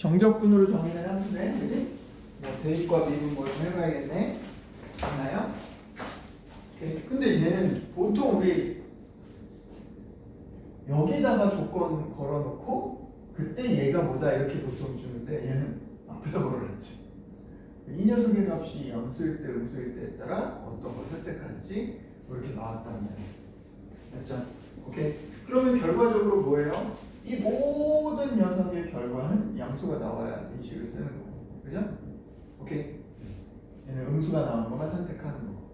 정적분으로 정의된 함수네, 그지? 뭐 대입과 미분 뭐 좀 해봐야겠네. 맞나요? 오케이. 근데 얘는 보통 우리 여기다가 조건 걸어놓고 그때 얘가 뭐다 이렇게 보통 주는데 얘는 앞에서 걸어놨지. 이 녀석의 값이 양수일 때 음수일 때에 따라 어떤 걸 선택할지 이렇게 나왔단 말이야. 맞죠? 오케이. 그러면 결과적으로 뭐예요? 이 모든 녀석의 결과는 양수가 나와야 이 식을 쓰는 거고, 그죠? 오케이. 얘는 음수가 나오는 것만 선택하는 거고.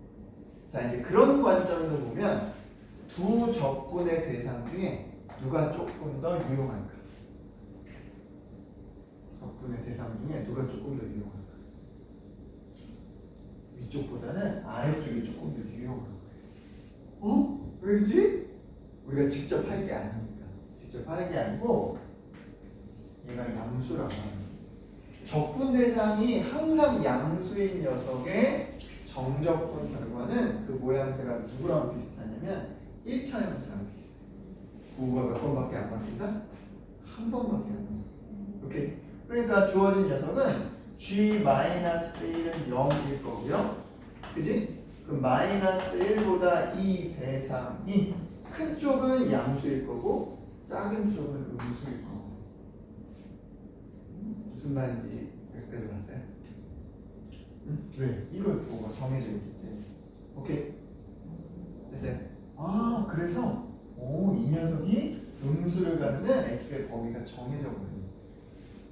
자, 이제 그런 관점에서 보면 두 적분의 대상 중에 누가 조금 더 유용할까? 적분의 대상 중에 누가 조금 더 유용할까? 위쪽보다는 아래쪽이 조금 더 유용한 거예요. 왜지? 우리가 직접 할 게 아니니까. 직접 하는 게 아니고 얘가 양수라고 하는 거예요. 적분 대상이 항상 양수인 녀석의 정적분 결과는 그 모양새가 누구랑 비슷하냐면 1차 형태랑 비슷해요. 부호가 몇 번밖에 안 바뀐다? 한 번밖에 안 바뀐다. 오케이. 그러니까 주어진 녀석은 G-1은 0일 거고요. 그지? 그 마이너스 1보다 이 대상이 큰 쪽은 양수일 거고 작은 쪽은 음수일 거고. 무슨 말인지 여기까지 봤어요? 왜? 이걸 보고 정해져 있기 때문에. 오케이? 됐어요? 아, 그래서 이 녀석이 음수를 갖는 x의 범위가 정해져 버려요.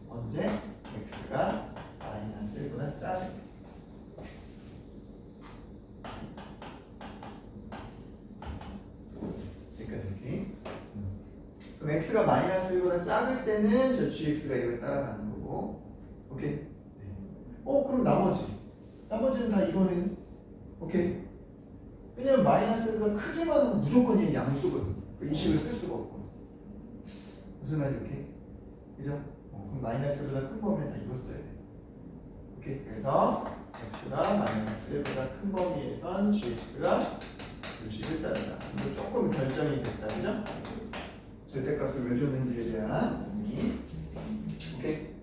언제? x가 마이너스 1보다 작을 때. 여기까지 이렇게. 그럼 x가 마이너스 1보다 작을 때는 저 gx가 이걸 따라가는 거고. 오케이? 네. 그럼 나머지는 다 이거는 오케이? 왜냐면 마이너스 1보다 크기만 하면 무조건 얘 양수거든. 이 식을 쓸 수가 없거든. 무슨 말인지 오케이? 그죠? 그럼 마이너스 1보다 큰 범위는 다 이거 써야 돼. 오케이? 그래서 x가 마이너스 1보다 큰 범위에선 gx가 식을 따른다. 이거 조금 결정이 됐다, 그죠? 절대값을 왜 줬는지에 대한 의미. 오케이?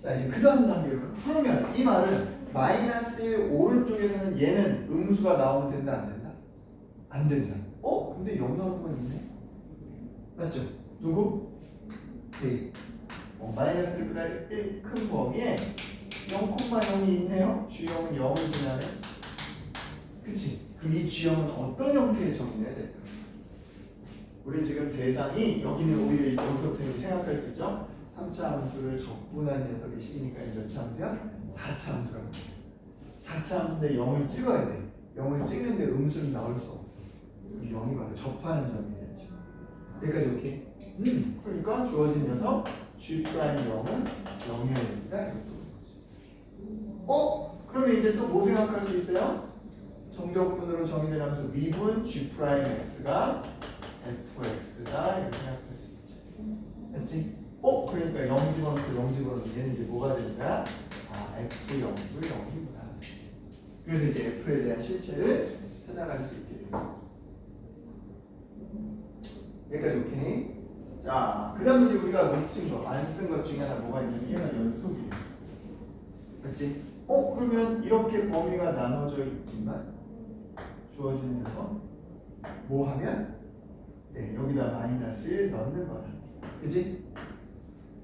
자, 이제 그 다음 단계로. 그러면 이 말은 마이너스 1 오른쪽에서는 얘는 음수가 나오면 된다, 안 된다? 안 된다. 근데 0 나오는 건 있네? 맞죠? 누구? A. 마이너스 1보다 1 큰 범위에 0,0이 있네요. G형은 0을 지나네. 그치? 그럼 이 G형은 어떤 형태의 정의해야 될까? 우리 지금 대상이 여기는 오히려 여기서부터 생각할 수 있죠? 3차 함수를 적분한 녀석의 식이니까 몇 차 함수야? 4차 함수라고. 4차 함수인데 0을 찍어야 돼. 0을 찍는데 음수는 나올 수 없어. 그럼 0이 바로 접하는 점이야지. 여기까지 오케이? 그러니까 주어진 녀석 G'0은 0이어야 됩니다. 이것도 거지. 그러면 이제 또 뭐 생각할 수 있어요? 정적분으로 정의된 함수 미분 G'X가 fx다 이렇게 생각할 수 있지. 맞지? 그러니까 0 집어넣고 0 집어넣고 얘는 이제 뭐가 되는 거야? f0도 0이구나. 그래서 이제 f에 대한 실체를 찾아갈 수 있게 되는 거죠. 여기까지 오케이? 자, 그 다음에 이제 우리가 놓친 거, 안 쓴 것 중에 하나 뭐가 있냐면 얘가 연속이에요. 맞지? 그러면 이렇게 범위가 나눠져 있지만 주어진 녀석 뭐 하면? 네, 여기다 마이너스 1 넣는 거다. 그지?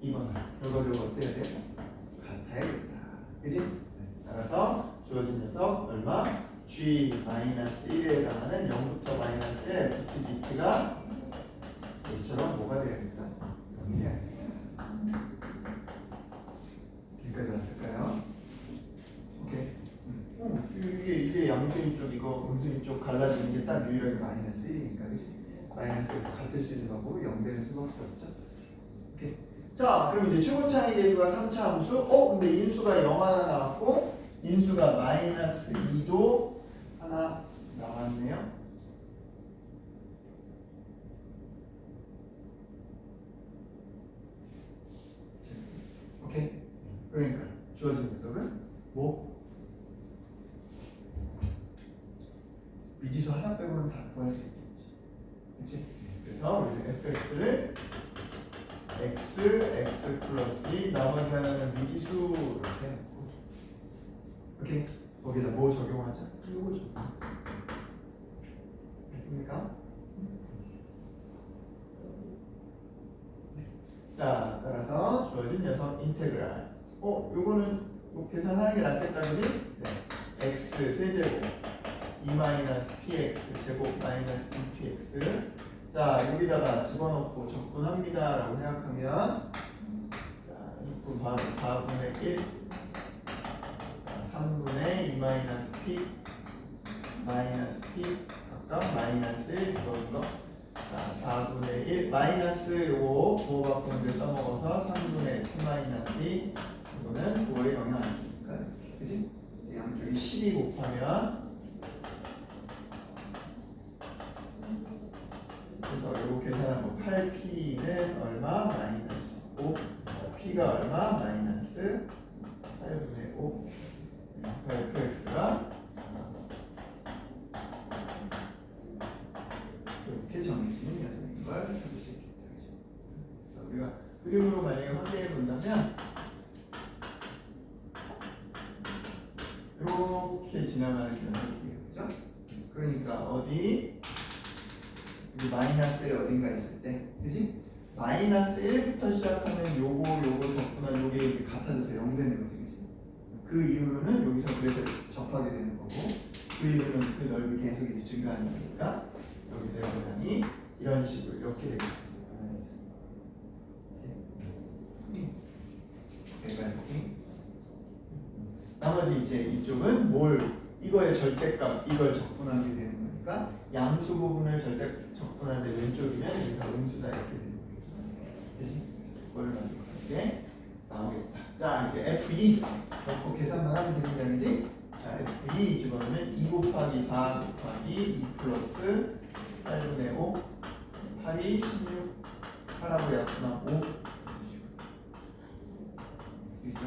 이거는 결과적으로 어때야 돼? 같아야겠다. 그지? 네, 따라서 주어진 녀석 얼마? G-1에 해당하는 0부터 마이너스 1 FTBT가 이처럼 뭐가 되야겠다? 0이 되야겠다. 여기까지 왔을까요? 오케이. 이게 양수인 쪽 이거 음수인 쪽 갈라지는 게 딱 유일하게 마이너스 1이니까 그치? 마이너스 1 같을 수 있는 거고 0 되는 수밖에 없죠. 오케이. 자, 그럼 이제 최고차이 계수가 3차 함수. 근데 인수가 0 하나 나왔고 인수가 마이너스 2도 하나 나왔네요. 오케이. 그러니까 주어진 녀석은 뭐? 미지수 하나 빼고는 다 구할 수 있겠지. 그치? 그래서 우리는 fx를 x 플러스 2 나머지 나머지 하나는 미지수 이렇게 해놓고 오케이 거기다 뭐 적용하자? 이거 적용 됐습니까? 자 따라서 주어진 녀석 인테그랄 요거는 뭐 계산하는 게 낫겠다 그지? 네. x 세제곱 2-px 제곱 마이너스 2px 자 여기다가 집어넣고 적분합니다 라고 생각하면 자 적분 바로 4분의 1 3분의 2-p 마이너스 p 각각 마이너스 1 집어넣은 거 자 4분의 1 마이너스 요거 부호 바꾸는 데 써먹어서 3분의 p 마이너스 2 이거는 부호에 영향 안 주니까 그치? 양쪽이 12 곱하면 그래서 요거 계산하고 8p는 얼마? 마이너스 5 p가 얼마? 마이너스 8분의 5 fx가 이렇게 정해지는 녀석인 걸 찾을 수 있겠다. 그래서 우리가 그림으로 만약에 확대해 본다면 이렇게 지나가는 녀석이에요. 그죠? 그러니까 어디 여기 마이너스 1 어딘가 있을 때 그지? 마이너스 1부터 시작하면 요거 적분한 요게 이렇게 같아져서 0 되는 거지 그지? 그 이후로는 여기서 그래서 접하게 되는 거고 그 이후로는 그 넓이 계속 이제 증가하는 거니까 여기서 영향이 이런 식으로 이렇게 되겠습니다. 나머지 이제 이쪽은 뭘 이거의 절대값 이걸 적분하게 되는 거니까 양수 부분을 절대 적분하는데 왼쪽이면 여기가 음수다 이렇게 되는 거죠. 그래서 그걸 가지고 이렇게 나오겠다. 자 이제 F2 넣고 계산만 하면 되는 양이지. 자 F2 집어넣으면 2 곱하기 4 곱하기 2 플러스 8분의 5 8이 16 8하고 약분한 5 그죠?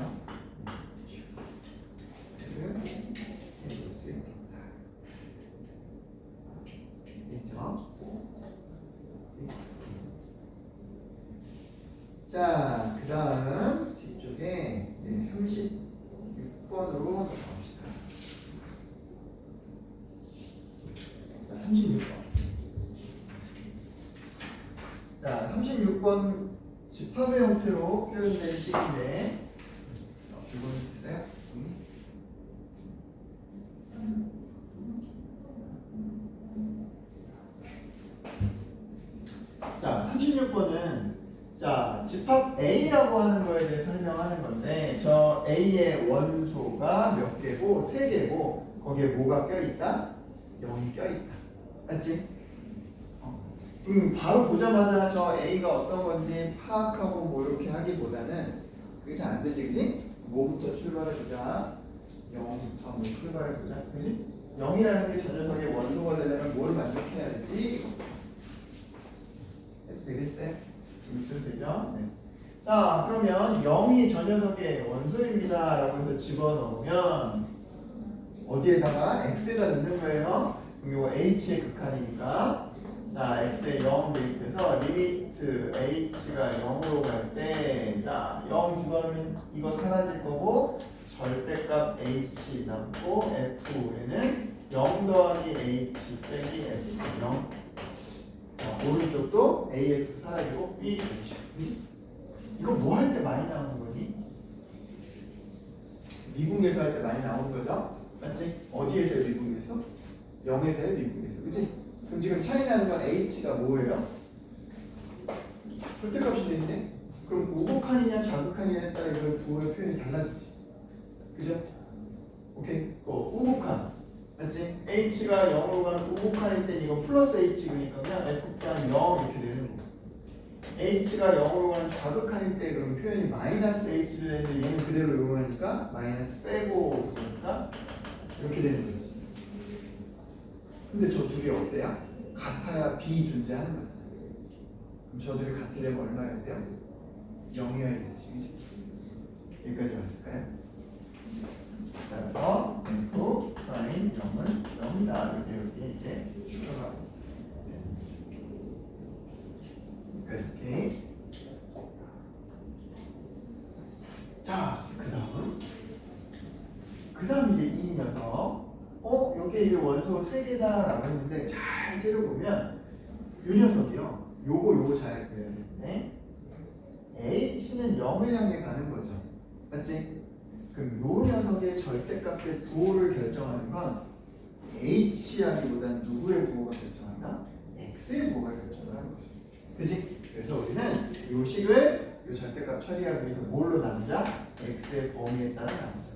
자, 그 다음 뒤쪽에 36번으로 가봅시다. 자, 36번. 자, 36번 집합의 형태로 표현된 식인데 이건 있어요? 자, 36번은 자, 집합 A라고 하는 거에 대해 설명하는 건데 저 A의 원소가 몇 개고? 3개고 거기에 뭐가 껴있다? 0이 껴있다. 맞지? 바로 보자마자 저 A가 어떤 건지 파악하고 뭐 이렇게 하기보다는 그게 잘 안 되지, 그지? 뭐부터 출발해보자. 0부터 한번 출발해보자, 그지? 0이라는 게 저 녀석의 원소가 되려면 뭘 만족해야 되지? 해도 되겠어요? 있으면 되죠? 네. 자, 그러면 0이 저 녀석의 원소입니다 라고 해서 집어넣으면 어디에다가 x에다 넣는 거예요. 그럼 이거 h의 극한이니까 자, x에 0 대입해서 리미트 h가 0으로 갈 때 자, 0 집어넣으면 이거 사라질 거고 절대값 h 남고 f에는 0 더하기 h 빼기 f 0 오른쪽도 AX 사라지고 B 그지? 이거 뭐 할 때 많이 나오는 거니? 미분계수 할 때 많이 나오는 거죠? 맞지? 어디에서 해요 미분계수? 0에서 해요 미분계수 그지? 그럼 지금 차이 나는 건 H가 뭐예요? 절대값이 되는데 그럼 우극한이냐 자극한이냐에 따라 이거 부호의 표현이 달라지지 그죠? 오케이? 우극한 맞지? H가 0으로 가는 우극한일 땐 이거 플러스 H 그러니까 그냥 F가 0 이렇게 되는 거고 H가 0으로 가는 좌극한일 때 그럼 표현이 마이너스 H를 했는데 얘는 그대로 이용하니까 마이너스 빼고 그러니까 이렇게 되는 거지. 근데 저 두 개 어때요? 같아야 B 존재하는 거잖아요. 그럼 저들이 같으려면 얼마여야 돼요? 0이어야겠지, 그치? 여기까지 왔을까요? 따라서 F 프라임 0은 0이다. 이렇게 이제 추가하고 여기까지 오케이. 자, 그 다음 이제 이 녀석. 여기 이제 원소 3개다라고 했는데 잘 째려보면 이 녀석이요. 요거 잘 그려야 되는데 h는 0을 향해 가는 거죠. 맞지? 그럼 요 녀석의 절대값의 부호를 결정하는 건 h라기보단 누구의 부호가 결정한다? x의 부호가 결정을 하는 거죠. 그치? 그래서 우리는 요 식을 요 절대값 처리하기 위해서 뭘로 나누자? x의 범위에 따라 나누자.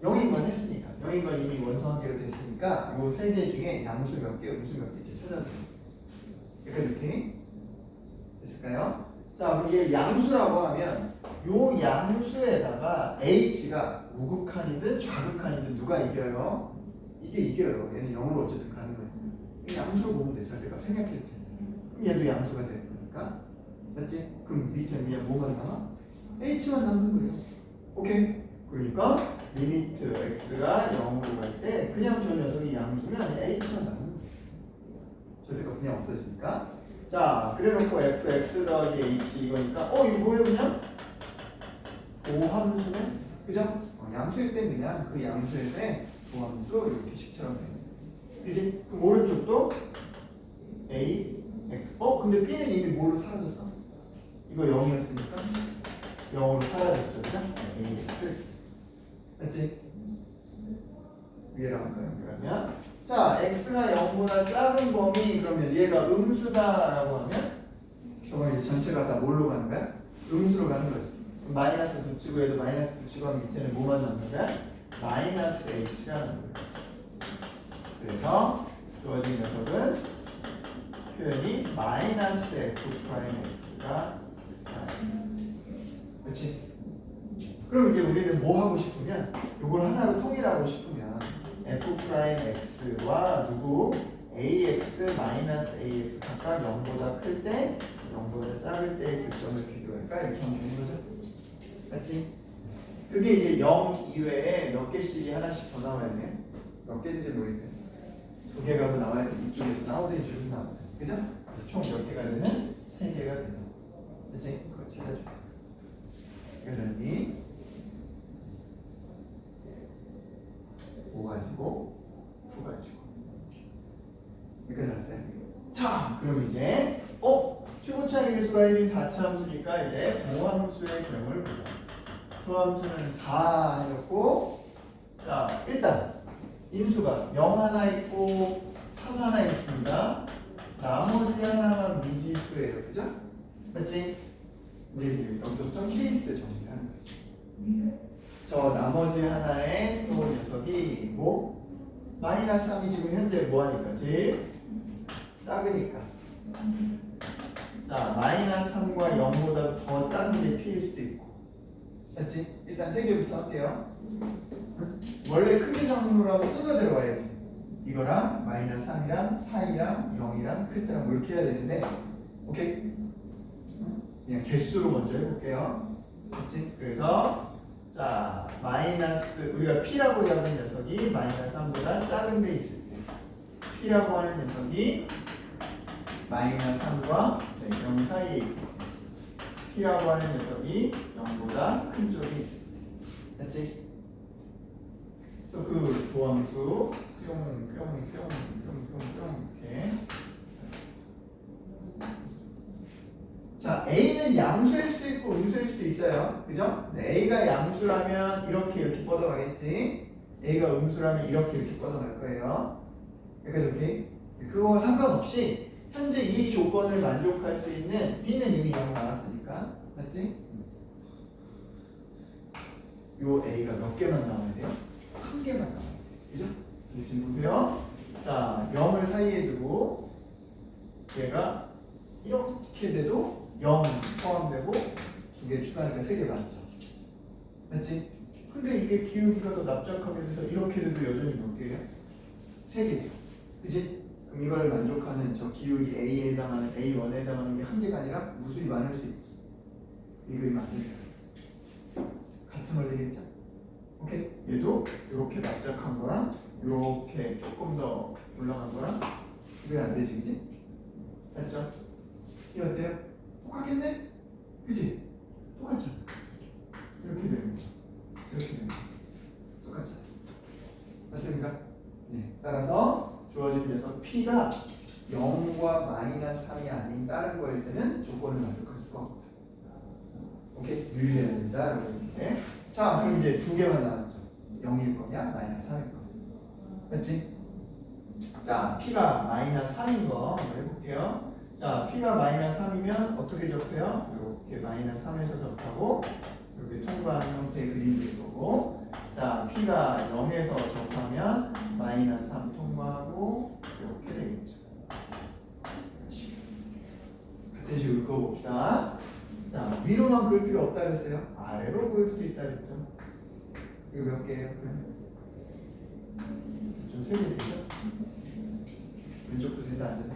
0인 건 했으니까 0인 건 이미 원소 한 개로 됐으니까 요 3개 중에 양수 몇 개, 음수 몇 개인지 찾아주세요. 이렇게 됐을까요? 자, 그럼 이게 양수라고 하면 요 양수에다가 h가 우극한이든 좌극한이든 누가 이겨요? 이게 이겨요. 얘는 0으로 어쨌든 가는 거예요. 이 양수로 보면 돼. 절대값 생략해도 돼. 그럼 얘도 양수가 되는 거니까. 맞지? 그럼 밑에 그냥 뭐만 남아? h만 남는 거예요. 오케이? 그러니까 리미트 x가 0으로 갈 때 그냥 저 녀석이 양수면 h만 남는 거예요. 절대값 그냥 없어지니까. 자, 그래놓고 fx 더하기 h 이거니까 이거 뭐예요 그냥? 보함수네? 그죠? 양수일 땐 그냥 그 양수에서의 보함수 이렇게 식처럼 돼요. 그지? 그럼 오른쪽도 a, x 근데 b는 이미 뭘로 사라졌어? 이거 0이었으니까 0으로 사라졌죠. 그죠? a, x 맞지? 위에랑 할까요? 그러면 자, x가 0보다 작은 범위 그러면 얘가 음수다라고 하면 저거 이제 전체가 다 뭘로 가는 거야? 음수로 가는 거지. 그럼 마이너스 붙이고 얘도 마이너스 붙이고 하면 밑에는 뭐만 남는 거야? 마이너스 h가 남는 거야. 그래서 주어진 녀석은 표현이 마이너스 f 프라임 x가 x 프라임. 그렇지? 그럼 이제 우리는 뭐 하고 싶으면 이걸 하나로 통일하고 싶으면 f 프라임 x와 누구 ax 마이너스 ax 각각 0보다 클 때 0보다 작을 때의 교점을 비교할까 이렇게 하면 되는 거죠. 맞지? 그게 이제 0 이외에 몇 개씩이 하나씩 더 나와야 돼. 몇 개인지 모르겠네. 2개가 더 나와야 돼. 이쪽에서 나오든 이쪽에서 나오든. 그죠? 총 몇 개가 되는? 3개가 되는. 그치? 그걸 찾아줘. 그러니 5 가지고 9 가지고 이렇게 나왔어요. 자, 그럼 이제 최고차의 개수가 1인 4차함수니까 이제 보함수의 경우를 보자. 보함수는 4 해놓고 자, 일단 인수가 0 하나 있고 3 하나 있습니다. 나머지 하나만 미지수예요. 그죠? 맞지? 이제 여기서부터 케이스 정리를 하는 거지. 저 나머지 하나의 또 녀석이 뭐? 마이너스 3이 지금 현재 뭐하니까? 제일 작으니까. 자, 마이너스 3과 0보다 더 작은 게 p일 수도 있고. 맞지? 일단 3개부터 할게요. 원래 크기상으로하고 순서대로 와야지. 이거랑 마이너스 3이랑 4이랑 0이랑 클 때랑 뭐 이렇게 해야 되는데 오케이? 그냥 개수로 먼저 해볼게요. 그렇지? 그래서 자 마이너스 우리가 p라고 하는 녀석이 마이너스 3보다 작은 데 있을 때 p라고 하는 녀석이 마이너스 3과 0 사이에 있을 때 p라고 하는 녀석이 0보다 큰 쪽에 있을 때 그렇지? 그래서 그 도함수 뿅뿅뿅뿅뿅뿅 이렇게 자, A는 양수일 수도 있고 음수일 수도 있어요. 그죠? A가 양수라면 이렇게 뻗어가겠지. A가 음수라면 이렇게 뻗어갈 거예요. 그러니까 이렇게 그거와 상관없이 현재 이 조건을 만족할 수 있는 B는 이미 0 나왔으니까 맞지? 요 A가 몇 개만 나와야 돼요? 한 개만 나와야 돼요. 그죠? 지금 보세요. 자, 0을 사이에 두고 얘가 이렇게 돼도 0 포함되고 2개 추가하니까 3개 맞죠? 맞지? 근데 이게 기울기가 더 납작하게 돼서 이렇게 돼도 여전히 몇 개예요? 3개죠. 그치? 그럼 이걸 만족하는 저 기울기 A에 해당하는 A1에 해당하는 게 한 개가 아니라 무수히 많을 수 있지. 이 그림 안 되죠? 같은 원리겠죠? 오케이? 얘도 이렇게 납작한 거랑 이렇게 조금 더 올라간 거랑 이게 안 되지, 그치? 맞죠? 이 어때요? 똑같겠네? 그치? 똑같죠? 이렇게 P가 0과 마이너스 3이 아닌 다른 거일 때는 조건을 만족할 수가 없다. 오케이? 유의해야 된다. 이렇게. 자, 그럼 이제 두 개만 남았죠. 0일 거냐, 마이너스 3일 거냐. 맞지? 자, P가 마이너스 3인 거 한번 해볼게요. 자, P가 마이너스 3이면 어떻게 접해요? 이렇게 마이너스 3에서 접하고 이렇게 통과하는 형태의 그림이 될 거고, 자, P가 0에서 접하면 마이너스 3 통과하고 이렇게 되겠죠. 같은 식으로 그어봅시다. 자, 위로만 그을 필요 없다 그랬어요. 아래로 그을 수도 있다 그랬죠. 이거 몇 개예요? 좀 세게 되죠? 왼쪽도 된다 안 된다?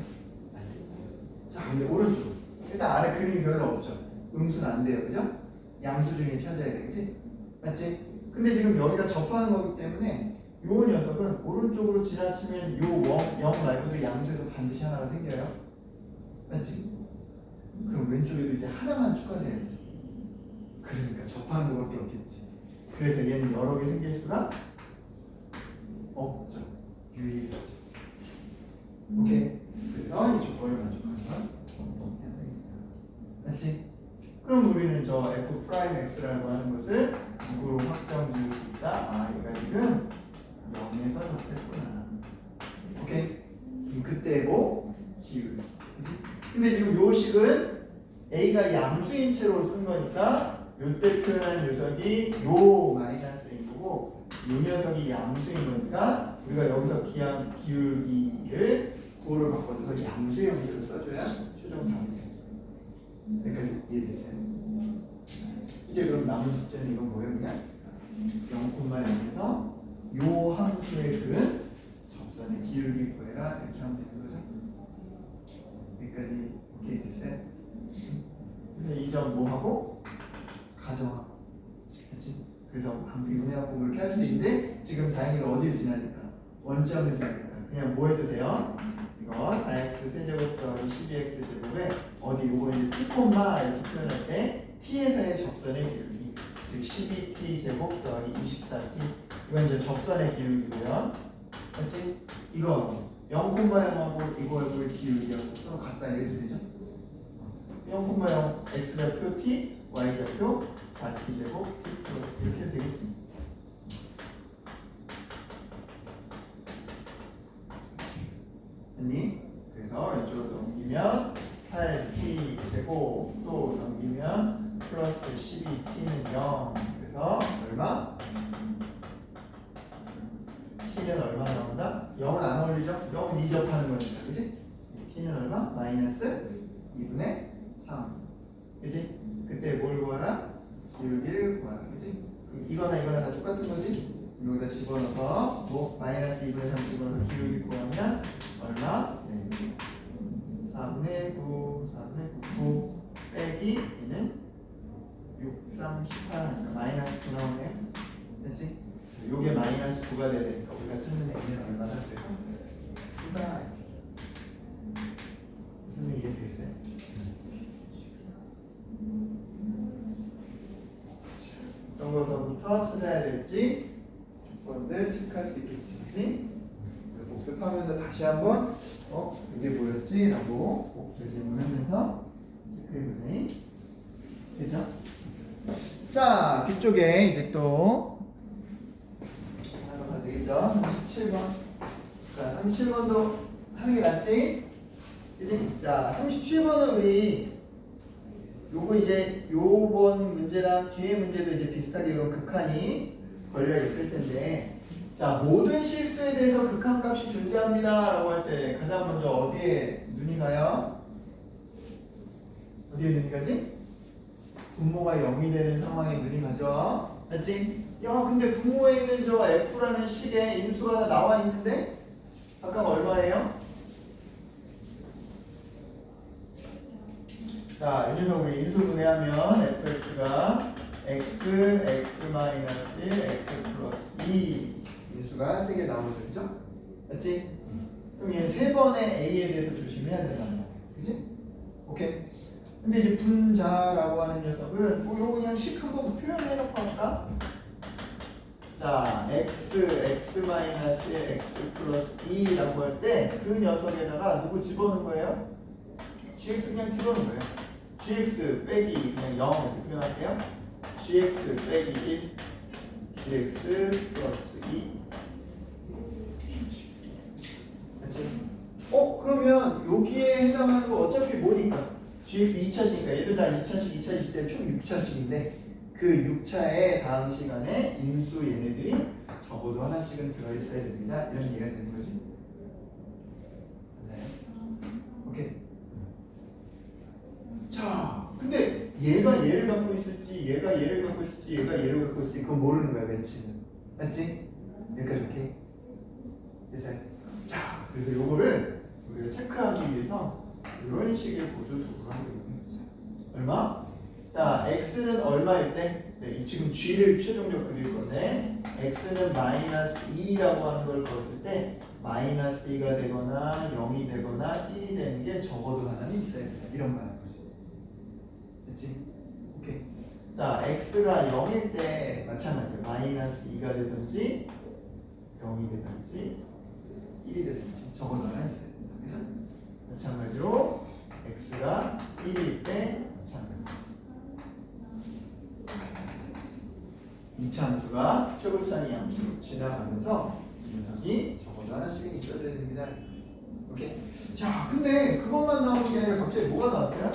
안 돼. 자, 근데 오른쪽. 일단 아래 그림이 별로 없죠. 음수는 안 돼요, 그죠? 양수 중에 찾아야 되겠지? 맞지? 근데 지금 여기가 접하는 거기 때문에 요 녀석은 오른쪽으로 지나치면 요 0 말고도 양수에서 반드시 하나가 생겨요. 맞지? 그럼 왼쪽에도 이제 하나만 추가돼야지. 그러니까 접하는 거밖에 없겠지. 그래서 얘는 여러 개 생길 수가 없죠. 유일하죠. 오케이? 그래서 이 조건을 만족하는 건 해야 되겠다. 맞지? 그럼 우리는 저 f 프라임 x라고 하는 것을 누구로 확정 지을 수 있다? 아, 얘가 지금 0에서 접했구나. 오케이? 그때고 기울. 그치? 근데 지금 요 식은 a가 양수인 채로 쓴 거니까 요때 표현한 녀석이 요 마이너스 a고 요 녀석이 양수인 거니까 우리가 여기서 기울기를 구호를 바꿔서 양수의 형태로 써줘야 최종 답이 돼요. 여기까지 이해됐어요? 이제 그럼 남은 숙제는 이건 뭐예요? 그냥 0,0에서 요 함수의 그 접선의 기울기 구해라 이렇게 하면 되는 거죠. 여기까지 오케이 됐어요? 그래서 이 점 뭐하고? 가정하고 그치? 그래서 미분해하고 그렇게 할 수도 있는데 지금 다행히 어디를 지나니까 원점을 지나니까 그냥 뭐 해도 돼요? 이거 4x 세제곱 더하기 12x 제곱에 어디 요거 이제 t 콤마 이렇게 표현할 때 t에서의 접선의 기울기 즉 12t 제곱 더하기 24t 이건 이제 접선의 기울기고요. 맞지? 이거 0,0하고 이거하고의 기울기하고 서로 같다 이래도 되죠? 0,0 x좌표 t, y좌표 4t 제곱 t 플러스 이렇게 해도 되겠지? 됐니? 그래서 왼쪽으로 넘기면 8t 제곱 또 넘기면 플러스 12t는 0 그래서 얼마? t는 얼마 나온다? 0은 안 어울리죠? 0은 이접하는 거니까 그치? t는 얼마? 마이너스 2분의 3 그치? 그때 뭘 구하라? 기울기를 구하라 그치? 이거나 다 똑같은 거지? 여기다 집어넣어서 뭐 마이너스 2분의 3 집어넣어서 기울기 구하면 얼마? 네. 4분의 9 빼기 얘는 6, 3, 18 하니까 마이너스 9 나오네요 그치? 요게 마이너스 9가 돼야 되니까 우리가 찾는 n은 얼마나 돼요? 수가 선생님 이해되겠어요? 어떤 것서부터 찾아야 될지 조건들 체크할 수 있겠지 그치? 복습하면서 다시 한번 이게 뭐였지? 라고 꼭 재질문하면서 체크해보자 그죠? 자 뒤쪽에 이제 또 하나 더 되겠죠? 37번 자 37번도 하는 게 낫지? 그치? 자 37번은 우리 요거 이제 요번 문제랑 뒤에 문제도 이제 비슷하게 이런 극한이 걸려 있을 텐데 자 모든 실수에 대해서 극한값이 존재합니다 라고 할 때 가장 먼저 어디에 눈이 가요? 어디에 눈이 가지? 분모가 0이 되는 상황에 눈이 가죠 맞지? 야 근데 분모에 있는 저 f라는 식에 인수가 하나 나와 있는데 아까 얼마예요? 자, 여기서 우리 인수분해하면 fx가 x, x-1, x 플러스 2 인수가 3개 나오죠, 그죠? 맞지? 그럼 얘 3번의 a에 대해서 조심해야 된다는 거야, 그지? 오케이? 근데 이제 분자라고 하는 녀석은 요거 그냥 식 한번 표현해놓고 할까? 자, x x-1 x 플러스 2라고 할 때 그 녀석에다가 누구 집어넣은 거예요? gx 그냥 집어넣은 거예요. gx 빼기 그냥 0 이렇게 표현할게요. gx 빼기 1 gx 플러스 2 맞지? 그러면 여기에 해당하는 거 어차피 뭐니까 gx 2차식이니까 얘들 다 2차식, 2차식, 총 6차식인데 그 6차의 다음 시간에 인수 얘네들이 적어도 하나씩은 들어있어야 됩니다. 이런 얘기가 되는 거지. 네. 오케이. 자, 근데 얘가 얘를 갖고 있을지, 얘가 얘를 갖고 있을지, 얘가 얘를 갖고 있을지 그건 모르는 거야, 매치는. 맞지? 여기까지 오케이? 됐어요? 자, 그래서 요거를 우리가 체크하기 위해서 이런 식의 보조 도구를 하고 있는 거죠. 얼마? 자, x는 얼마일 때? 네, 지금 g를 최종적으로 그릴 건데 x는 마이너스 2라고 하는 걸 걸었을 때 마이너스 2가 되거나 0이 되거나 1이 되는 게 적어도 하나는 있어야 돼. 이런 거 하는 거지. 됐지? 오케이. 자, x가 0일 때 마찬가지예요. 마이너스 2가 되든지 0이 되든지 1이 되든지 적어도 하나 있어야 된다. 그래서 마찬가지로 x가 1일 때 마찬가지. 2차 함수가 최고차이 함수로 지나가면서 이 녀석이 적어도 하나씩은 있어야 됩니다. 오케이? 자, 근데 그것만 나오는 게 아니라 갑자기 뭐가 나왔어요?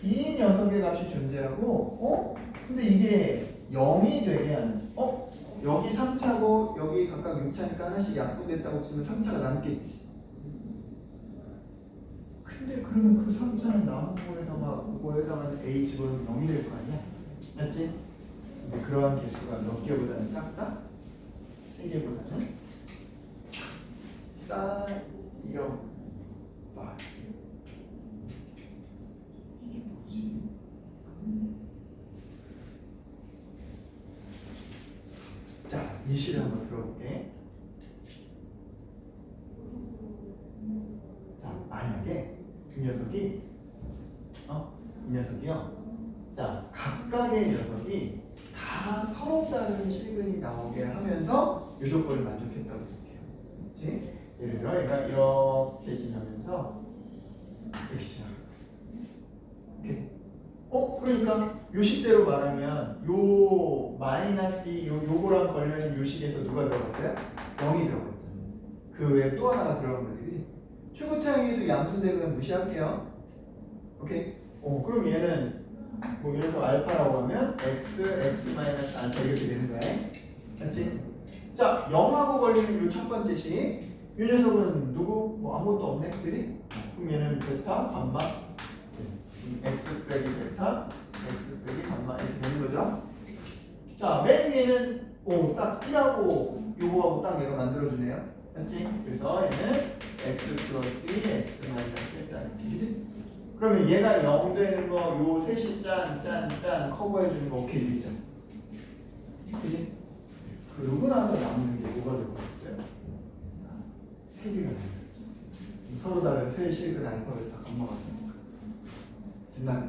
이 녀석의 값이 존재하고, 근데 이게 0이 되게 하는, 여기 3차고 여기 각각 6차니까 하나씩 약분됐다고 치면 3차가 남겠지. 근데 그러면 그 3차는 남은 거에다가 A 집어넣으면 0이 될 거 아니야? 맞지? 근데 그러한 개수가 몇 개보다는 작다? 3개보다는 작다. 이런 말. 이게 뭐지? 자, 이 시를 한번 들어볼게. 자, 만약에 이 녀석이 이 녀석이요. 자, 각각의 녀석이 다 서로 다른 실근이 나오게 하면서 이 조건을 만족했다고 볼게요. 그렇지? 예를 들어 얘가 이렇게 지나면서 이렇게 지나가. 오케이. 그러니까 요식대로 말하면 요 마이너스 요거랑 관련된 요식에서 누가 들어갔어요? 0이 들어갔죠. 그 외에 또 하나가 들어간 거지, 그지? 최고차항에서 양수인데 그냥 무시할게요. 오케이. 그럼 얘는 뭐 예를 들어 알파라고 하면 x 마이너스 알파 이렇게 되는 거야. 맞지? 자, 0하고 걸리는 이 첫 번째 식. 이 녀석은 누구? 뭐 아무것도 없네. 그지? 그럼 얘는 베타, 감마. x 빼기 베타, x 빼기 감마 이렇게 되는 거죠. 자, 맨 위에는 딱 1하고 요거하고 딱 얘가 만들어주네요. 맞지? 그래서 얘는 x 플러스 2, x 마이너스 1 이렇게. 그지? 그러면 얘가 0 되는 거, 요 셋이 짠 커버해주는 거 오케이 되죠? 그지? 그러고 나서 남는 게 뭐가 될 것 같아요? 3개가 되겠지. 서로 다른 세 실근 알파벳 다 감마가 되니까. 된다?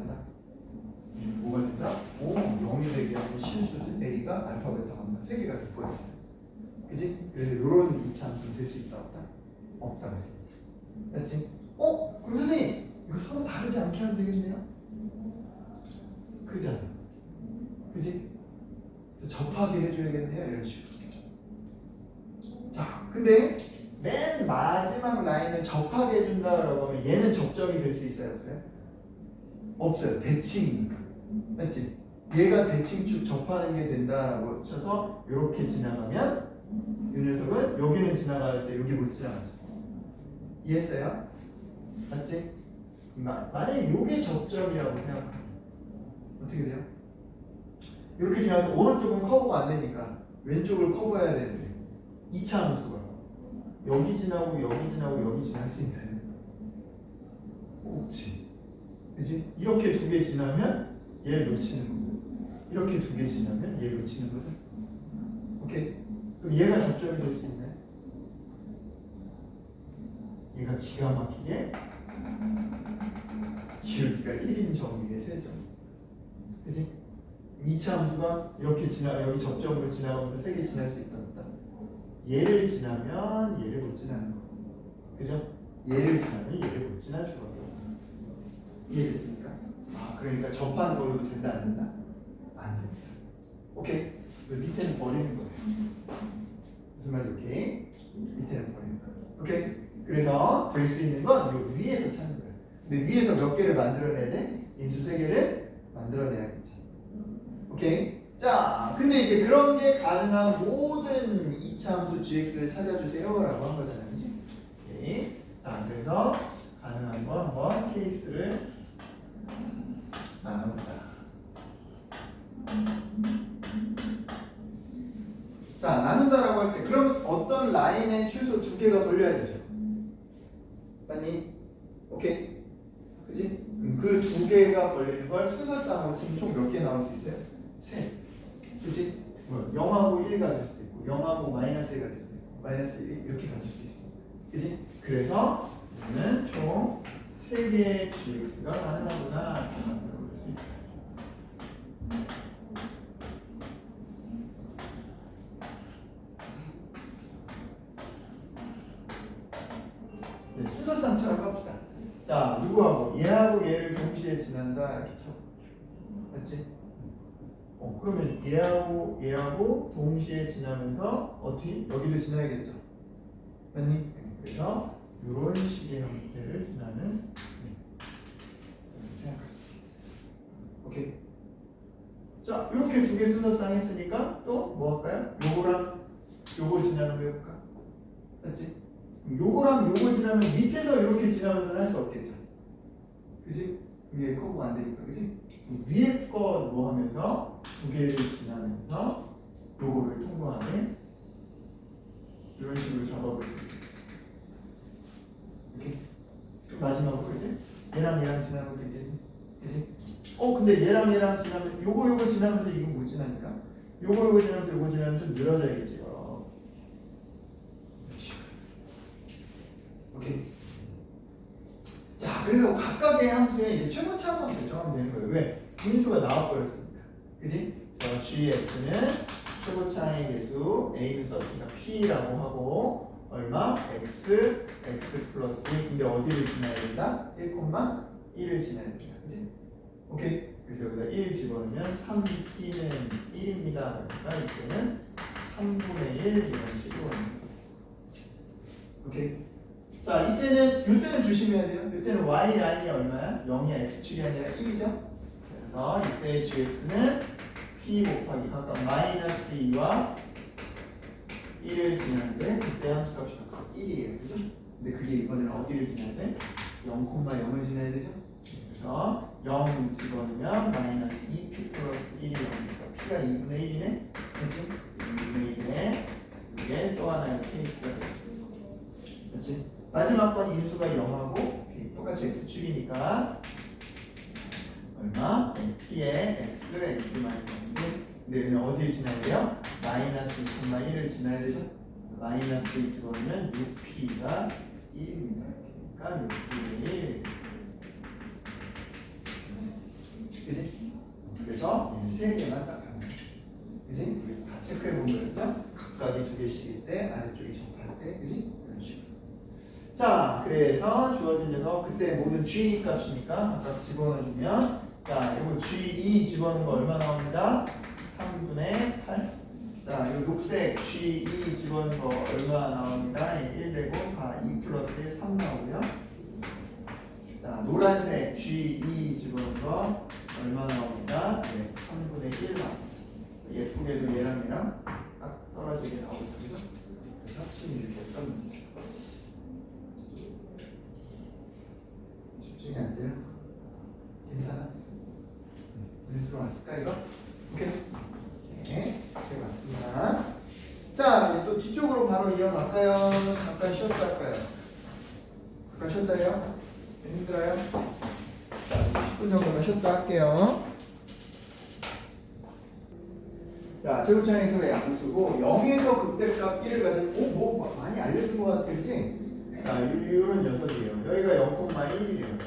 뭐가 된다? 0이 되게 하면 실수수 A가 알파벳 다 감마 3개가 될 거야. 그지? 그래서 요런 2차 함수는 될 수 있다, 없다? 없다가 되겠지. 맞지? 그럼 선생님! 이거 서로 다르지 않게 하면 되겠네요? 그잖아. 그지? 그래서 접하게 해줘야겠네요. 이런 식으로. 자, 근데 맨 마지막 라인을 접하게 해준다라고 하면 얘는 접점이 될 수 있어요? 없어요? 없어요. 대칭이니까. 맞지? 얘가 대칭축 접하는 게 된다라고 쳐서 이렇게 지나가면 이 녀석은 여기는 지나갈 때 여기 못 지나가죠. 이해했어요? 맞지? 만약에 이게 접점이라고 생각하면 어떻게 돼요? 이렇게 지나서 오른쪽은 커버가 안 되니까 왼쪽을 커버해야 되는데 2차 함수가 여기 지나고 여기 지나고 여기 지날 수 있나요? 없지. 그치? 이렇게 두 개 지나면 얘 놓치는 거고 이렇게 두 개 지나면 얘 놓치는 거죠. 오케이? 그럼 얘가 접점이 될 수 있나요? 얘가 기가 막히게 기울기가 1인 정의의 세점. 그치? 2차 함수가 이렇게 여기 접점을 지나가면서 3개 지날 수 있다 없다? 얘를 지나면 얘를 못 지나는 거. 그죠? 얘를 지나면 얘를 못 지날 수가 없고. 이해됐습니까? 아, 그러니까 접하는 걸로도 된다, 안 된다? 안 됩니다. 오케이? 밑에는 버리는 거예요. 무슨 말인지 오케이? 밑에는 버리는 거예요. 오케이? 그래서 될 수 있는 건 요 위에서 찾는 거예요. 근데 위에서 몇 개를 만들어내야 돼? 인수 3개를 만들어내야겠지. 오케이? 자, 근데 이제 그런 게 가능한 모든 이차함수 gx를 찾아주세요 라고 한 거잖아요. 그치? 오케이. 자, 그래서 가능한 거 한번 케이스를 나눠보자. 자, 나눈다라고 할 때 그러면 어떤 라인에 최소 2개가 걸려야 되죠? 맞니? 오케이? 그치? 그 2개가 걸리는 걸 순서쌍으로 치면 총 몇 개 나올 수 있어요? 3. 그치? 0하고 1가 될 수도 있고 0하고 마이너스 1가 될 수도 있고 마이너스 1 이렇게 가질 수 있어. 그치? 그래서 우리는 총 3개의 gx가 가능하구나 이렇게 만들어 볼 수 있다. 네, 순서쌍처럼 갑시다. 자, 누구하고? 얘하고 얘를 동시에 지난다 이렇게 쳐볼게요. 맞지? 그러면 얘하고 동시에 지나면서 어떻게? 여기도 지나야겠죠? 맞니? 그래서 이런 식의 형태를 지나는 생각할 수 있어요. 오케이? 자, 이렇게 2개 순서쌍 했으니까 또 뭐 할까요? 요거랑 요거 지나는 거 해볼까? 맞지? 요거랑 요거 지나면 밑에서 이렇게 지나면서는 할 수 없겠죠? 그치? 위에 커브가 안 되니까, 그치? 위에 거 뭐 하면서 2개를 지나면서 요거를 통과하는 이런 식으로 잡아볼 수 있어요. 이렇게 마지막으로 이제 얘랑 지나는 것도 있겠지? 그치? 근데 얘랑 지나면 요거 지나면서 이거 못 지나니까 요거 지나면서 요거 지나면 좀 늘어져야겠지. 오케이. 자, 그래서 각각의 함수의 이제 최고차만 결정하면 되는 거예요. 왜? 분수가 나와버렸으니까. 그지? 그래서 gx는 최고차의 개수 a는 썼으니까 p라고 하고 얼마? x 플러스 1. 근데 어디를 지나야 된다? 1,1을 지나야 된다. 그지? 오케이. 그래서 여기다 1 집어넣으면 3p는 1입니다. 그러니까 이때는 3분의 1 이런 식으로 완성. 오케이. 자, 이때는 조심해야 돼요. 이때는 y 라인이 얼마야? 0이야. x축이 아니라 1이죠. 그래서 이때 gx는 p 곱하기 각각 마이너스 2와 1을 지나는데 그때 함수값이 각각 1이에요. 그죠? 근데 그게 이번에는 어디를 지나야 돼? 0,0을 지나야 되죠? 그래서 0 집어넣으면 마이너스 2p 플러스 1이 0이니까 p가 2분의 1이네? 그치? 2분의 1에 이게 또 하나의 케이스가 되겠습니다. 그치? 마지막 건 인수가 0하고 p 똑같이 x축이니까 얼마? p의 x 마이너스. 근데 어디를 지나야 돼요? 마이너스 2,1을 지나야 되죠? 마이너스 1 집어넣으면 6p가 1입니다. 그러니까 6분의 1. 그치? 그래서 얘는 3개만 딱 하는 거야. 그치? 우리 다 체크해 보면 그랬죠? 각각이 2개씩일 때 아래쪽이 접할 때 그치? 이런 식으로. 자, 그래서 주어진 녀석 그때 모든 g 값이니까 각각 집어넣어주면 자, 이거 g2 집어넣은 거 얼마 나옵니다? 3분의 8. 자, 이 녹색 g2 집어넣은 거 얼마 나옵니다? 1 되고 4, 2 플러스 1, 3 나오고요. 자, 노란색 g2 집어넣은 거 얼마 나옵니다? 네, 3분의 1 나옵니다. 예쁘게도 얘랑 딱 떨어지게 나오죠. 그래서 합치면 이렇게 떠면 돼요. 집중이 안 돼요? 괜찮아? 눈에 들어왔을까 이거? 오케이. 네, 맞습니다. 자, 이제 또 뒤쪽으로 바로 이어갈까요? 잠깐 쉬었다 할까요? 잠깐 쉬었다 해요? 힘들어요? 자, 10분 정도만 쉬었다 할게요. 자, 제곱창의 양수고 0에서 극대값 1을 가지고 뭐 많이 알려준 것 같아, 그치? 자, 이런 녀석이에요. 여기가 0,1이래요.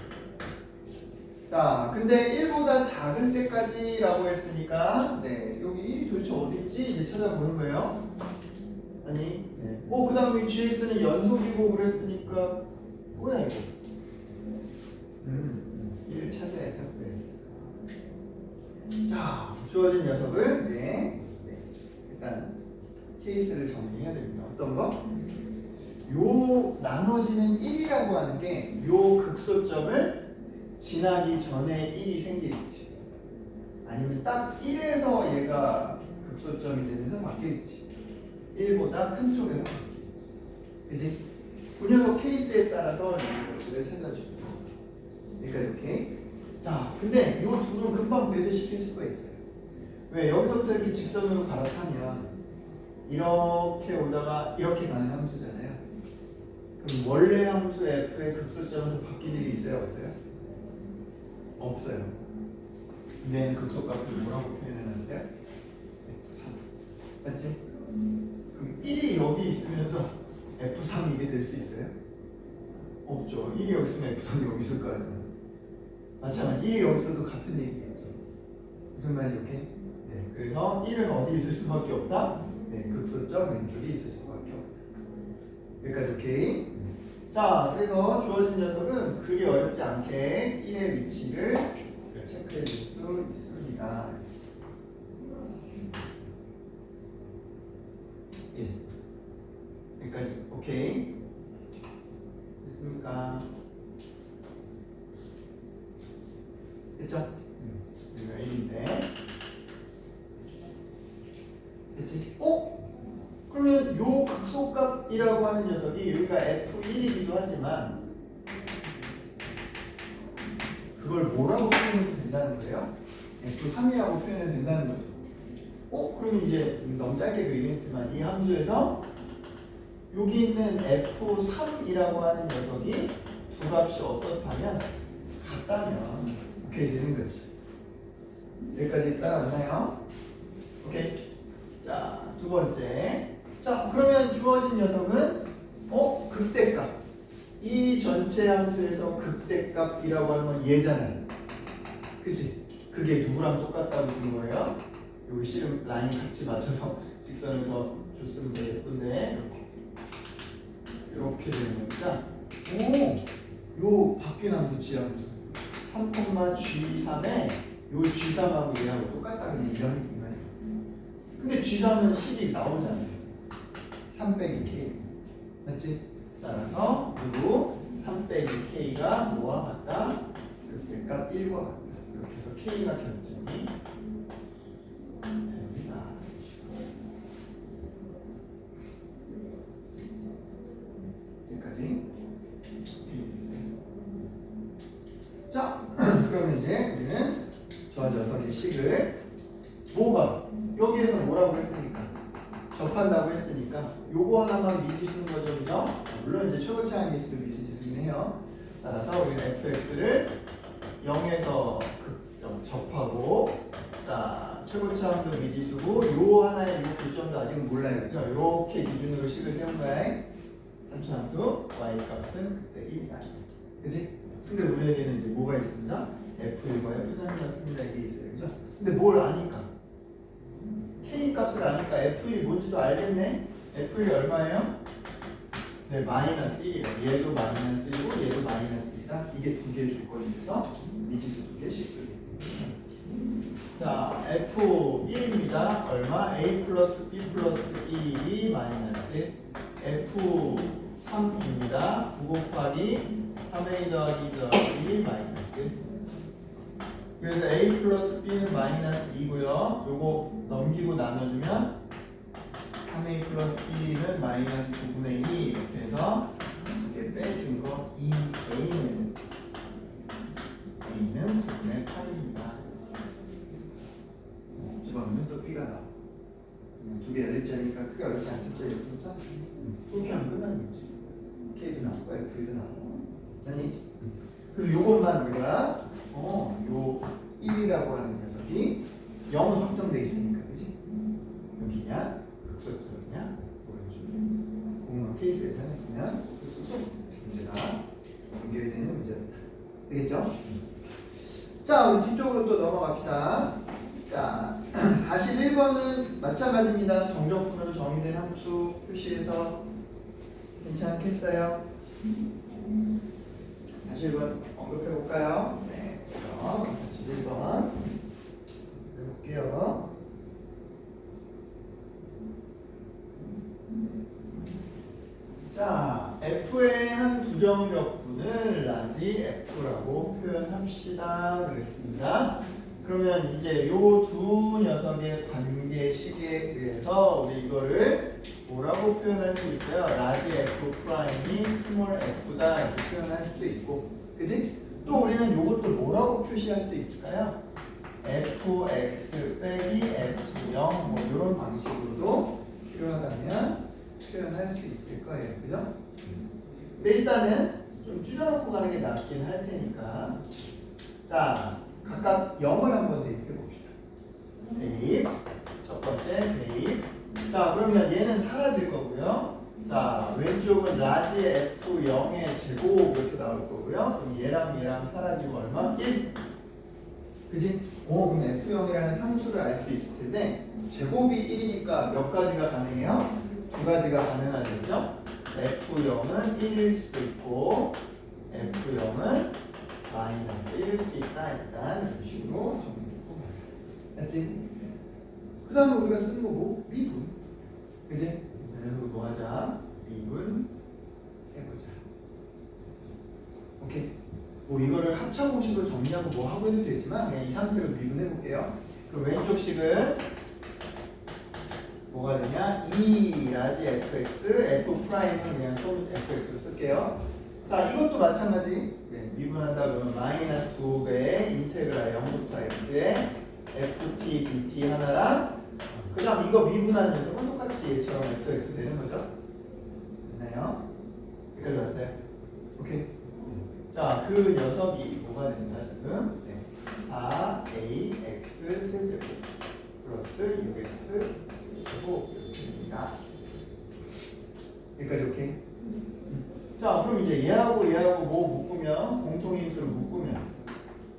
자, 근데 1보다 작은 때까지라고 했으니까 네, 여기 1이 도대체 어디 있지? 이제 찾아보는 거예요. 아니, 네. 그 다음에 GX는 연속이고 그랬으니까 뭐야 이거? 1을 찾아야죠. 네. 자, 주어진 녀석을 이제 일단 케이스를 정리해야 됩니다. 어떤 거? 요 나눠지는 1이라고 하는 게 요 극소점을 지나기 전에 1이 생길지 아니면 딱 1에서 얘가 극소점이 되면서 바뀔지 1보다 큰 쪽에서 바뀔지 그치? 그 녀석 케이스에 따라서 이것들을 찾아줍니다. 그러니까 이렇게 자 근데 요 둘은 금방 배제시킬 수가 있어요. 왜? 여기서부터 이렇게 직선으로 갈아타면 이렇게 오다가 이렇게 가는 함수잖아요. 그럼 원래 함수 f의 극소점에서 바뀔 일이 있어요? 없어요? 없어요. 얘는 극소값을 뭐라고 표현해놨어요? F3 맞지? 그럼 1이 여기 있으면서 F3이 이게 될 수 있어요? 없죠. 1이 여기 있으면 F3이 여기 있을 거 아니에요. 마찬가지 1이 여기 있어도 같은 얘기겠죠. 무슨 말이렇게? 네, 그래서 1은 어디 있을 수밖에 없다? 네, 극소점 왼쪽에 있을 수밖에 없다. 여기까지 오케이? 자, 그래서 주어진 녀석은 그리 어렵지 않게 1의 위치를 체크해 줄 수 있습니다. 1. 여기까지 오케이? 됐습니까? 됐죠? 여기가 1인데 됐지? 그러면 요 극소값이라고 하는 녀석이 여기가 F1이기도 하지만 그걸 뭐라고 표현해도 된다는 거예요? F3이라고 표현해도 된다는 거죠. 그러면 이제 너무 짧게 그리긴 했지만 이 함수에서 여기 있는 F3이라고 하는 녀석이 두 값이 어떻다면 같다면 오케이 되는 거지. 여기까지 따라왔나요? 오케이. 자, 두 번째. 자, 그러면 주어진 녀석은 극대값. 이 전체 함수에서 극대값이라고 하는 건 얘잖아요. 그치? 그게 누구랑 똑같다고 준 거예요? 여기 씨름 라인 같이 맞춰서 직선을 더 줬으면 더 예쁜데 이렇게 되는 거죠. 요 바뀐 함수 G함수 3,G3에 요 G3하고 얘하고 똑같다 그냥 이런 느낌이에요. 근데 G3은 식이 나오잖아요. 3 빼기 K 맞지? 따라서 그리고 3 빼기 K가 뭐와 같다? 극대값 1과 같다. 이렇게 해서 K가 결정이 됩니다. 여기까지. 자, 그러면 이제 우리는 저 녀석의 식을 뭐가 여기에서 뭐라고 했으니까 접한다고 했으니까 요거 하나만 미지 쓰는 거죠, 그죠? 물론 이제 최고차항 미지도 미지 쓰긴 해요. 따라서 우리는 fx를 0에서 극점 접하고, 자 최고차항도 미지수고 요 하나의 요 교점도 아직은 몰라요, 그죠? 요렇게 기준으로 식을 세운 거야. 함수함수 y 값은 그때 1이다, 그지? 근데 우리에게는 이제 뭐가 있습니다? f1과 f3이 있습니다. 이게 있어요, 그죠? 근데 뭘 아니까? k 값을 아니까 f1이 뭔지도 알겠네? f1이 얼마예요? 네, 마이너스 1이에요. 얘도 마이너스 1이고 얘도 마이너스 1이다. 이게 두 개의 조건이어서 미지수 두 개씩 두개. 자, f1입니다. 얼마? a 플러스 b 플러스 1이 마이너스 1. f3입니다. 9 곱하기 3a 더하기 1이 마이너스 1. 그래서 a 플러스 b는 마이너스 2고요. 요거 넘기고 나눠주면 3a 플러스 b는 마이너스 9분의 2 이렇게 해서 이게 빼준 거 2a는 9분의 8입니다. 집어넣으면 또 b가 나와. 두 개 열립자니까 크게 어렵지 않겠죠? 여기서부터 그렇게 하면 끝나는 거지. k도 나오고 f도 나오고. 아니? 그래서 요것만 우리가 요 1이라고 하는 녀석이 0은 확정돼 있으니까, 그치? 여기냐, 극소점이냐, 오른쪽이냐. 공간 케이스에 찾았으면 쏙쏙쏙 문제가 연결되는 문제입니다. 되겠죠? 자, 우리 뒤쪽으로 또 넘어갑시다. 자, 41번은 마찬가지입니다. 정적분으로 정의된 함수 표시해서 괜찮겠어요? 41번 언급해 볼까요? 네, 그럼 41번 해볼게요. 자, f의 한 부정적분을 라지 f라고 표현합시다. 그랬습니다. 그러면 이제 요 두 녀석의 관계식에 의해서 우리 이거를 뭐라고 표현할 수 있어요? 라지 f 프라임이 스몰 f다 이렇게 표현할 수 있고, 그지? 또 우리는 요것도 뭐라고 표시할 수 있을까요? fx 빼기 f0 뭐 이런 방식으로도 필요하다면 표현할 수 있을 거예요, 그죠? 근데 일단은 좀 줄여놓고 가는 게 낫긴 할 테니까, 자 각각 0을 한번 대입해 봅시다. 대입, 첫 번째 대입. 자 그러면 얘는 사라질 거고요. 자 왼쪽은 라지 f0의 제곱 이렇게 나올 거고요. 그럼 얘랑 사라지고 얼마? 1. 그지? 그럼 f0이라는 상수를 알 수 있을 텐데 제곱이 1이니까 몇 가지가 가능해요? 두 가지가 가능하겠죠? f0은 1일 수도 있고 f0은 마이너스 1일 수도 있다. 일단 이런 식으로 정리해보고 가자. 맞지? 그 다음에 우리가 쓰는 거 뭐? 미분. 그지? 그래서 뭐 하자? 미분 해보자. 오케이. 뭐 이거를 합차 공식으로 정리하고 뭐 하고 해도 되지만 그냥 이 상태로 미분해볼게요. 그럼 왼쪽 식은 뭐가 되냐? 2 라지 fx, f 프라임은 그냥 좀 fx로 쓸게요. 자, 이것도 마찬가지. 네, 미분한다 그러면 마이너스 2배의 인테그랄 0부터 x에 ft, dt 하나랑 그 다음 이거 미분한 녀석은 똑같이 얘처럼 fx 되는 거죠. 됐나요? 여기까지 왔어요? 오케이. 자, 그 녀석이 뭐가 된다 지금? 네. 4ax 세제곱 플러스 6x 제곱 이렇게 됩니다. 여기까지 오케이? 자, 그럼 이제 얘하고 뭐 묶으면 공통인수를 묶으면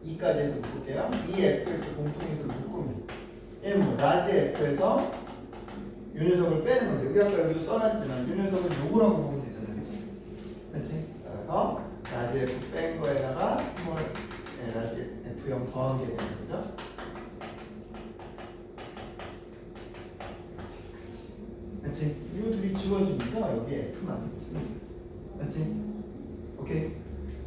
2까지 해서 묶을게요. 2fx 공통인수를 묶으면 얘는 뭐 라지 f에서 요 녀석을 빼는 건데 여기 아까 여기도 써놨지만 요 녀석은 요거라고 보면 되잖아요, 그치? 그치? 따라서 라지 f 뺀 거에다가 스몰 라지 f0 더한 게 되는 거죠. 맞지? 이 둘이 지워지니까 여기에 F만 있습니다. 맞지? 오케이?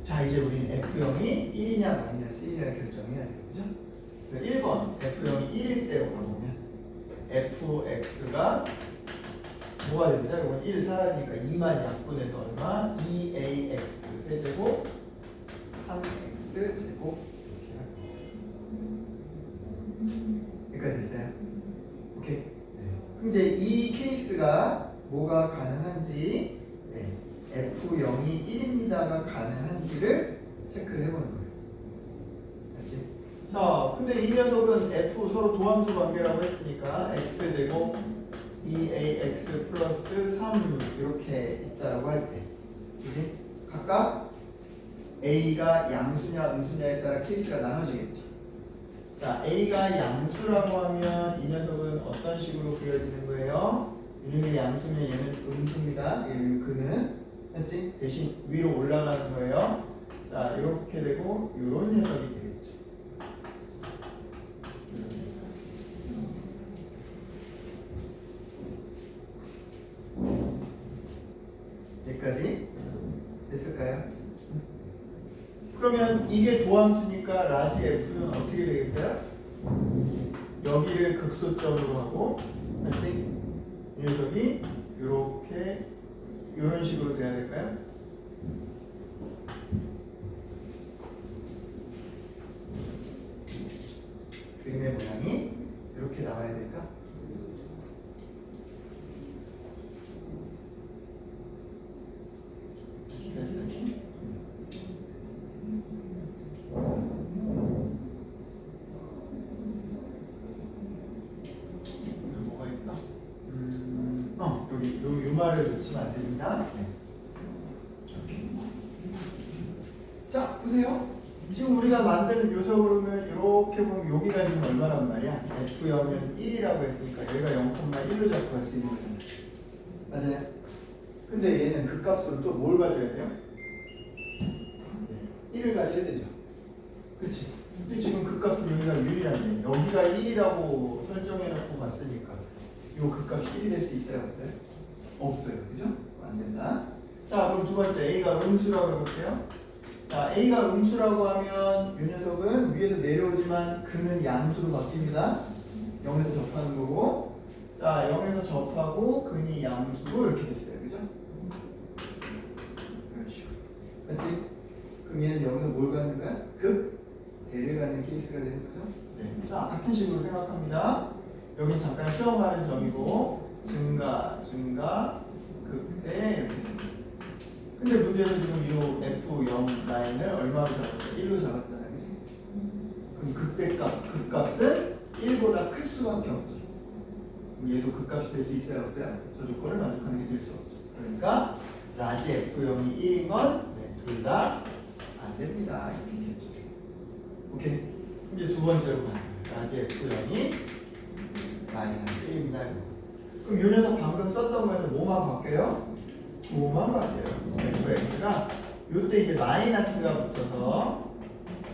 자, 이제 우리는 F0이 1이냐 마이너스 1이냐 결정해야 돼요. 그죠? 그래서 1번 F0이 1일 때로 가보면 FX가 뭐가 됩니다? 이건 1 사라지니까 2만 약분해서 얼마? 2AX 세제곱 3X 제곱 이렇게 됐어요. 오케이? 그럼 이제 이 케이스가 뭐가 가능한지, 네, F0이 1입니다가 가능한지를 체크를 해보는 거예요. 맞지? 자, 근데 이 녀석은 F 서로 도함수 관계라고 했으니까 X제곱 2AX 플러스 3 이렇게 있다라고 할 때, 그치? 각각 A가 양수냐 음수냐에 따라 케이스가 나눠지겠죠. 자, A가 양수라고 하면 이 녀석은 어떤 식으로 그려지는 거예요? 이름이 양수면 얘는 음수입니다. 그는 맞지? 대신 위로 올라가는 거예요. 자, 이렇게 되고 이런 녀석이 되겠죠. 여기까지 됐을까요? 그러면 이게 도함수니까 라지 f는 어떻게 되겠어요? 여기를 극소점으로 하고, 맞지? 이 녀석이 이렇게 이런 식으로 돼야 될까요? 그림의 모양이 이렇게 나와야 될까? 여기 유말을 놓치면 안 됩니다. 네. 자, 보세요. 지금 우리가 만드는 묘석으로는 이렇게 보면 여기가 지금 얼마란 말이야? F0은 1이라고 했으니까 여기가 0,1로 잡고 갈 수 있는 거잖아. 맞아요? 근데 얘는 그 값으로 또 뭘 가져야 돼요? 네, 1을 가져야 되죠. 그치? 근데 지금 그 값은 여기가 유일한데 여기가 1이라고 설정해놓고 갔으니까 요 그 값이 1이 될 수 있어요? 없어요? 없어요. 그죠? 안 된다. 자, 그럼 두 번째 A가 음수라고 해볼게요. 자, A가 음수라고 하면 이 녀석은 위에서 내려오지만 그는 양수로 바뀝니다. 0에서 접하는 거고, 자, 0에서 접하고 근이 양수로 이렇게 됐어요. 그죠? 이런 식으로. 맞지? 그럼 얘는 여기서 뭘 갖는 거야? 극, 대를 갖는 케이스가 되는 거죠? 네. 자, 같은 식으로 생각합니다. 여긴 잠깐 시험하는 점이고, 증가, 극대 이렇게 됩니다. 근데 문제는 지금 이 F0 라인을 얼마로 잡았어요? 1로 잡았잖아요. 그치? 그럼 극대값, 극값은 1보다 클 수밖에 없죠. 그럼 얘도 극값이 될 수 있어요? 없어요? 저 조건을 만족하는 게 될 수 없죠. 그러니까 라지 F0이 1인 건 둘 다 안 됩니다. 이렇게 했죠. 오케이? 이제 두 번째로 가는 거예요. 라지 F0이 마이너스 1입니다. 그럼 이 녀석 방금 썼던 거에서 뭐만 바뀌어요? 9만 바뀌어요. fx가 요때 이제 마이너스가 붙어서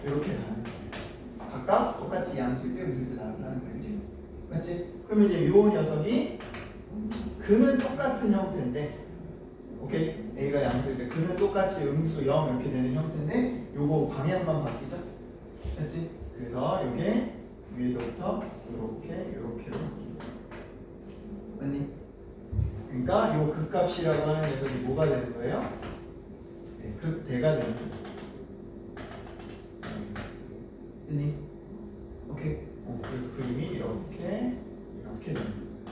이렇게 가는 거예요. 각각 똑같이 양수일 때 음수일 때 나눠서 하는 거예요. 그치? 맞지? 그럼 이제 요 녀석이 근은 똑같은 형태인데 오케이? A가 양수일 때 근은 똑같이 음수 0 이렇게 되는 형태인데 요거 방향만 바뀌죠? 맞지? 그래서 요게 위에서부터 요렇게 맞니? 그러니까 요 극값이라고 하는 녀석이 뭐가 되는 거예요? 네, 극대가 되는 거죠. 됐니? 오케이. 그래서 그림이 이렇게 됩니다.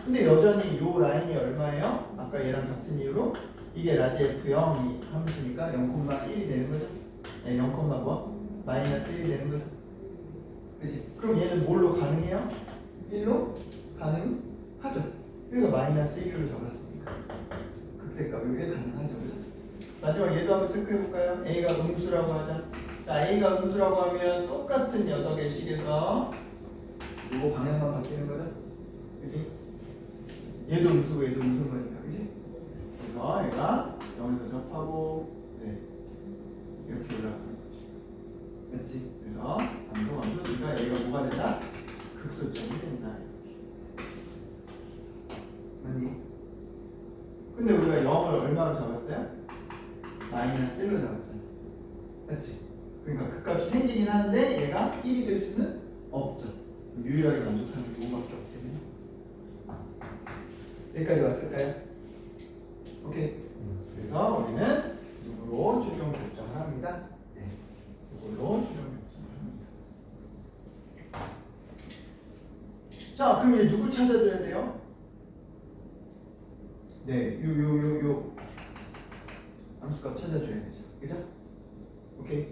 근데 여전히 요 라인이 얼마예요? 아까 얘랑 같은 이유로 이게 라지 F0이 함수니까 0,1이 되는 거죠. 네, 0, 뭐? 마이너스 1이 되는 거죠. 그치? 그럼 얘는 뭘로 가능해요? 1로 가능하죠. 여기가 마이너스 1로 잡았으니까 극대값 여기에 가능하죠. 그죠? 마지막 얘도 한번 체크해볼까요? A가 음수라고 하자. 자, A가 음수라고 하면 똑같은 녀석의 식에서 요거 방향만 바뀌는 거죠. 그치? 얘도 음수고 얘도 음수인 거니까. 그치? 그래서 얘가 0에서 접하고 이렇게 올라가는 거지. 맞지? 그래서 완수니까 얘가 뭐가 된다? 극소점이 된다. 맞니? 근데 우리가 0을 얼마로 잡았어요? 마이너스 1로 잡았잖아. 맞지? 그러니까 그 값이 생기긴 하는데 얘가 1이 될 수는 없죠. 유일하게 만족하는 게 5밖에 없기 때문에. 여기까지 왔을까요? 오케이. 그래서 우리는 이걸로 최종 결정을 합니다. 네. 이걸로 최종 결정을 합니다. 자, 그럼 이제 누구 찾아줘야 돼요? 네, 요 함수값 찾아줘야 되죠. 그죠? 오케이.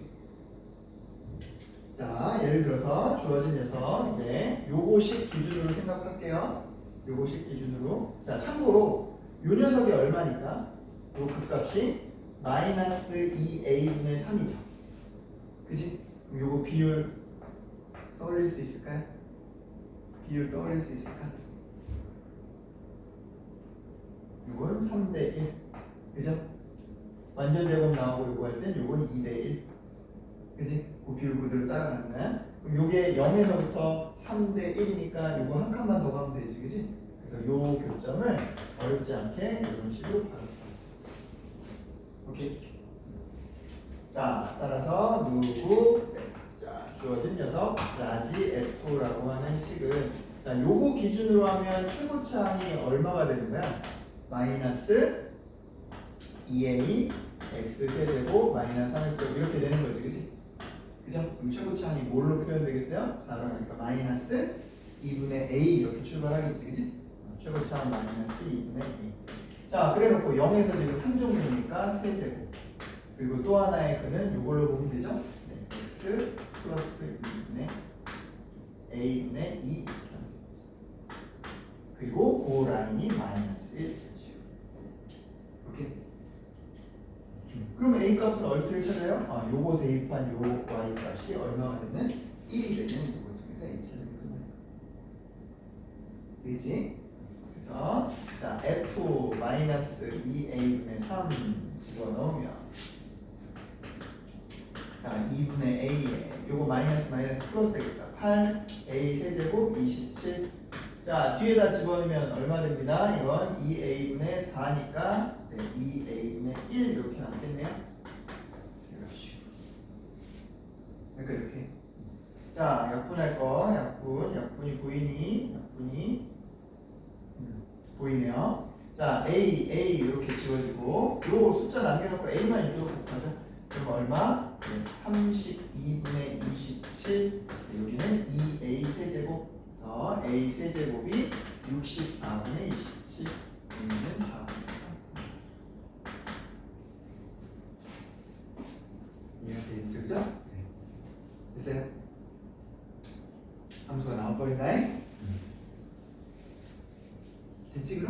자, 예를 들어서 주어진 녀석 이제 요거식 기준으로 생각할게요. 요거식 기준으로. 자, 참고로 요 녀석이 얼마니까? 요 극값이 마이너스 2a분의 3이죠. 그지? 그럼 요거 비율 떠올릴 수 있을까요? 비율 떠올릴 수 있을까? 요건 3대1. 그죠? 완전 제곱 나오고 요거 할 땐 요건 2대1. 그지? 그 비율 그대로 따라가는 거야. 그럼 요게 0에서부터 3대1이니까 요거 한 칸만 더 가면 되지. 그지? 그래서 요 교점을 어렵지 않게 이런 식으로 바로 오케이. 자, 따라서 누구? 자, 주어진 녀석 라지 F라고 하는 식은 자, 요거 기준으로 하면 최고차항이 얼마가 되는 거야? 마이너스 2a x 세제곱 마이너스 3x 이렇게 되는 거지, 그치? 그죠? 그럼 최고차항이 뭘로 표현되겠어요? 4라니까 마이너스 2분의 a 이렇게 출발하겠지, 그치? 최고차항 마이너스 2분의 a. 자, 그래놓고 0에서 지금 3종류니까 세제곱. 그리고 또 하나의 그는 이걸로 보면 되죠? 네, x 플러스 2분의 a분의 2 그리고 그 라인이 마이너스 1. 오케이. 그럼 a 값은 어떻게 찾아요? 요거 대입한 요 y 값이 얼마가 되는 1이 되는 요거 중에서 a 찾으면 되지? 그래서 자 f-2a분의 3 집어넣으면 자 2분의 a에 요거 마이너스 플러스 되겠다. 8a 세제곱 27. 자 뒤에다 집어넣으면 얼마 됩니다. 이건 2a분의 4니까 네, 2a분의 1 이렇게 남겠네요. 그러니까 이렇게. 자 약분할 거 약분이 보이네요. 자 a 이렇게 지워지고 요 숫자 남겨놓고 a만 이쪽으로 곱하자. 그럼 얼마? 네, 32분의 27. 여기는 2a 세제곱. a 세제곱이 64분의 27. a는 4분의 3. 이해가 되겠죠? 그죠? 네. 됐어요? 함수가 나와버린다잉? 됐지 그럼?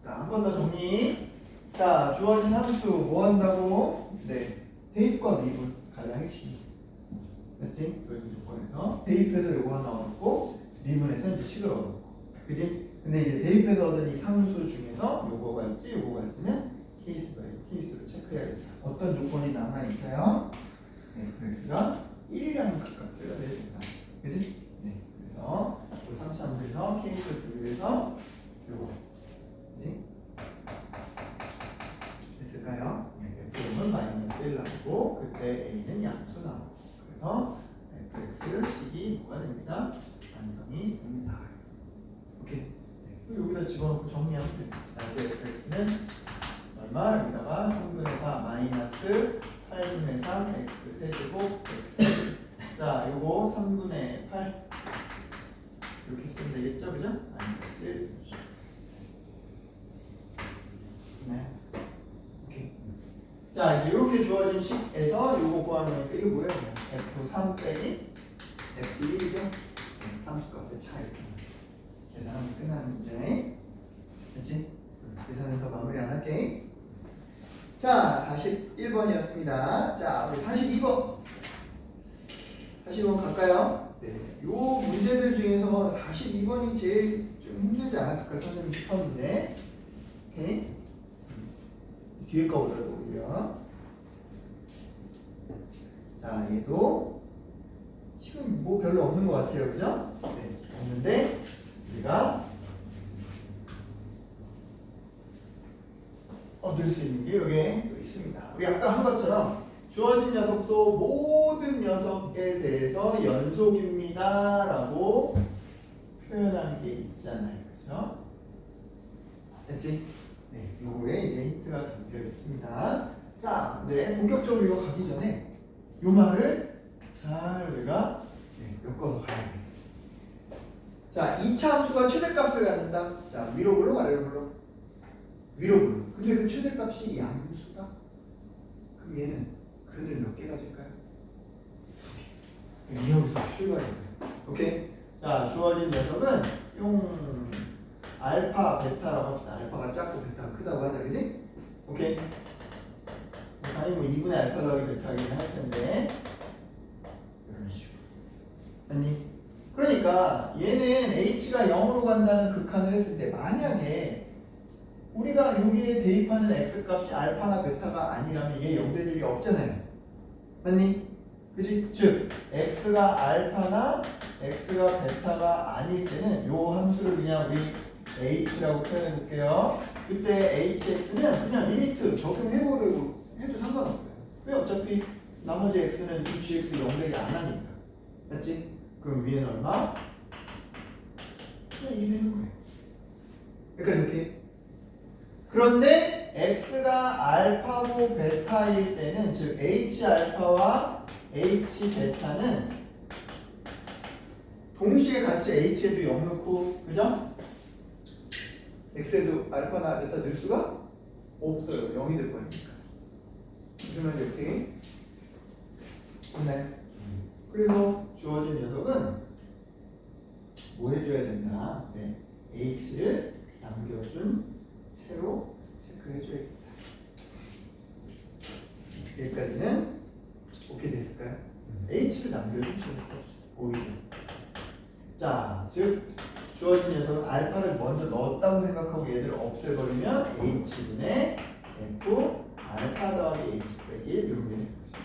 자, 한 번 더 정리. 자, 주어진 함수 뭐 한다고? 네, 대입과 미분 가장 핵심. 맞지? 요즘 조건에서 대입해서 요거 하나 얻고 미분해서 이제 식을 얻고, 그지? 근데 이제 대입해서 얻은 이 상수 중에서 요거가 있지, 요거가 있으면 케이스로 체크해야겠다. 어떤 조건이 남아 있어요? 네, x가 1이라는 값을 내야 된다. 그지? 네, 그래서 요 3차함수에서 케이스를 분류해서 요거, 그지? 됐을까요? 네, f는 마이너스 1 나오고 그때 a는 양수 나오고, 그래서 fx식이 뭐가 됩니다? 완성이 됩니다. 오케이. 네. 여기다 집어넣고 정리하면 됩니다. 이제 fx는 얼마? 여기다가 3분의 4 마이너스 8분의 3 x 세제곱 x. 자, 요거 3분의 8 이렇게 쓰면 되겠죠, 그죠? 마이너스 1. 네. 오케이. 자, 이제 이렇게 주어진 식에서 요거 구하는 거니까 이게 뭐예요? f3 빼기 f1이죠? 함수값의 차이. 계산하면 끝나는 문제. 됐지? 계산은 더 마무리 안 할게. 자, 41번이었습니다. 자, 우리 42번. 42번 갈까요? 네. 요 문제들 중에서 42번이 제일 좀 힘들지 않았을까 선생님이 싶었는데. 오케이. 뒤에 거보다도 오히려. 자, 얘도 지금 뭐 별로 없는 것 같아요, 그죠? 네, 없는데 우리가 얻을 수 있는 게 여기에 또 있습니다. 우리 아까 한 것처럼 주어진 녀석도 모든 녀석에 대해서 연속입니다라고 표현하는 게 있잖아요, 그죠? 됐지? 네, 요거에 이제 힌트가 담겨 있습니다. 자, 네, 본격적으로 이거 가기 전에 요 말을 잘 우리가 엮어서 가야 돼. 자, 2차 함수가 최대값을 갖는다. 자, 위로 불러, 아래로 불러? 위로 불러. 근데 그 최대값이 양수다. 그럼 얘는 근을 몇 개 가질까요? 여기서 출발해요. 오케이? 자, 주어진 녀석은 용 알파, 베타라고 합시다. 알파가 작고 베타가 크다고 하자, 그지? 오케이? 당연히 뭐 2분의 알파 더하기 베타이긴 할 텐데 이런 식으로. 아니, 그러니까 얘는 h가 0으로 간다는 극한을 했을 때 만약에 우리가 여기에 대입하는 x값이 알파나 베타가 아니라면 얘 0 될 일이 없잖아요. 맞니? 그치? 즉 x가 알파나 x가 베타가 아닐 때는 요 함수를 그냥 우리 h라고 표현해 볼게요. 그때 hx는 그냥 리미트 적용해보려고 해도 상관없어요. 왜? 어차피 나머지 x는 이 gx 0되기 안 하니까. 맞지? 그럼 위에는 얼마? 그냥 2 되는 거예요. 그러니까 이렇게. 그런데 x가 알파고 베타일 때는, 즉 h 알파와 h 베타는 동시에 같이 h에도 0 넣고, 그죠? x에도 알파나 베타 넣을 수가 없어요. 0이 될 거니까. 그러면 이렇게 됐나요? 그래서 주어진 녀석은 뭐 해줘야 된다? 네, h를 남겨준 채로 체크해줘야겠다. 생각하고 얘들을 없애버리면 h분의 f 알파 더하기 h 빼기 1 이런 게 되는 거죠.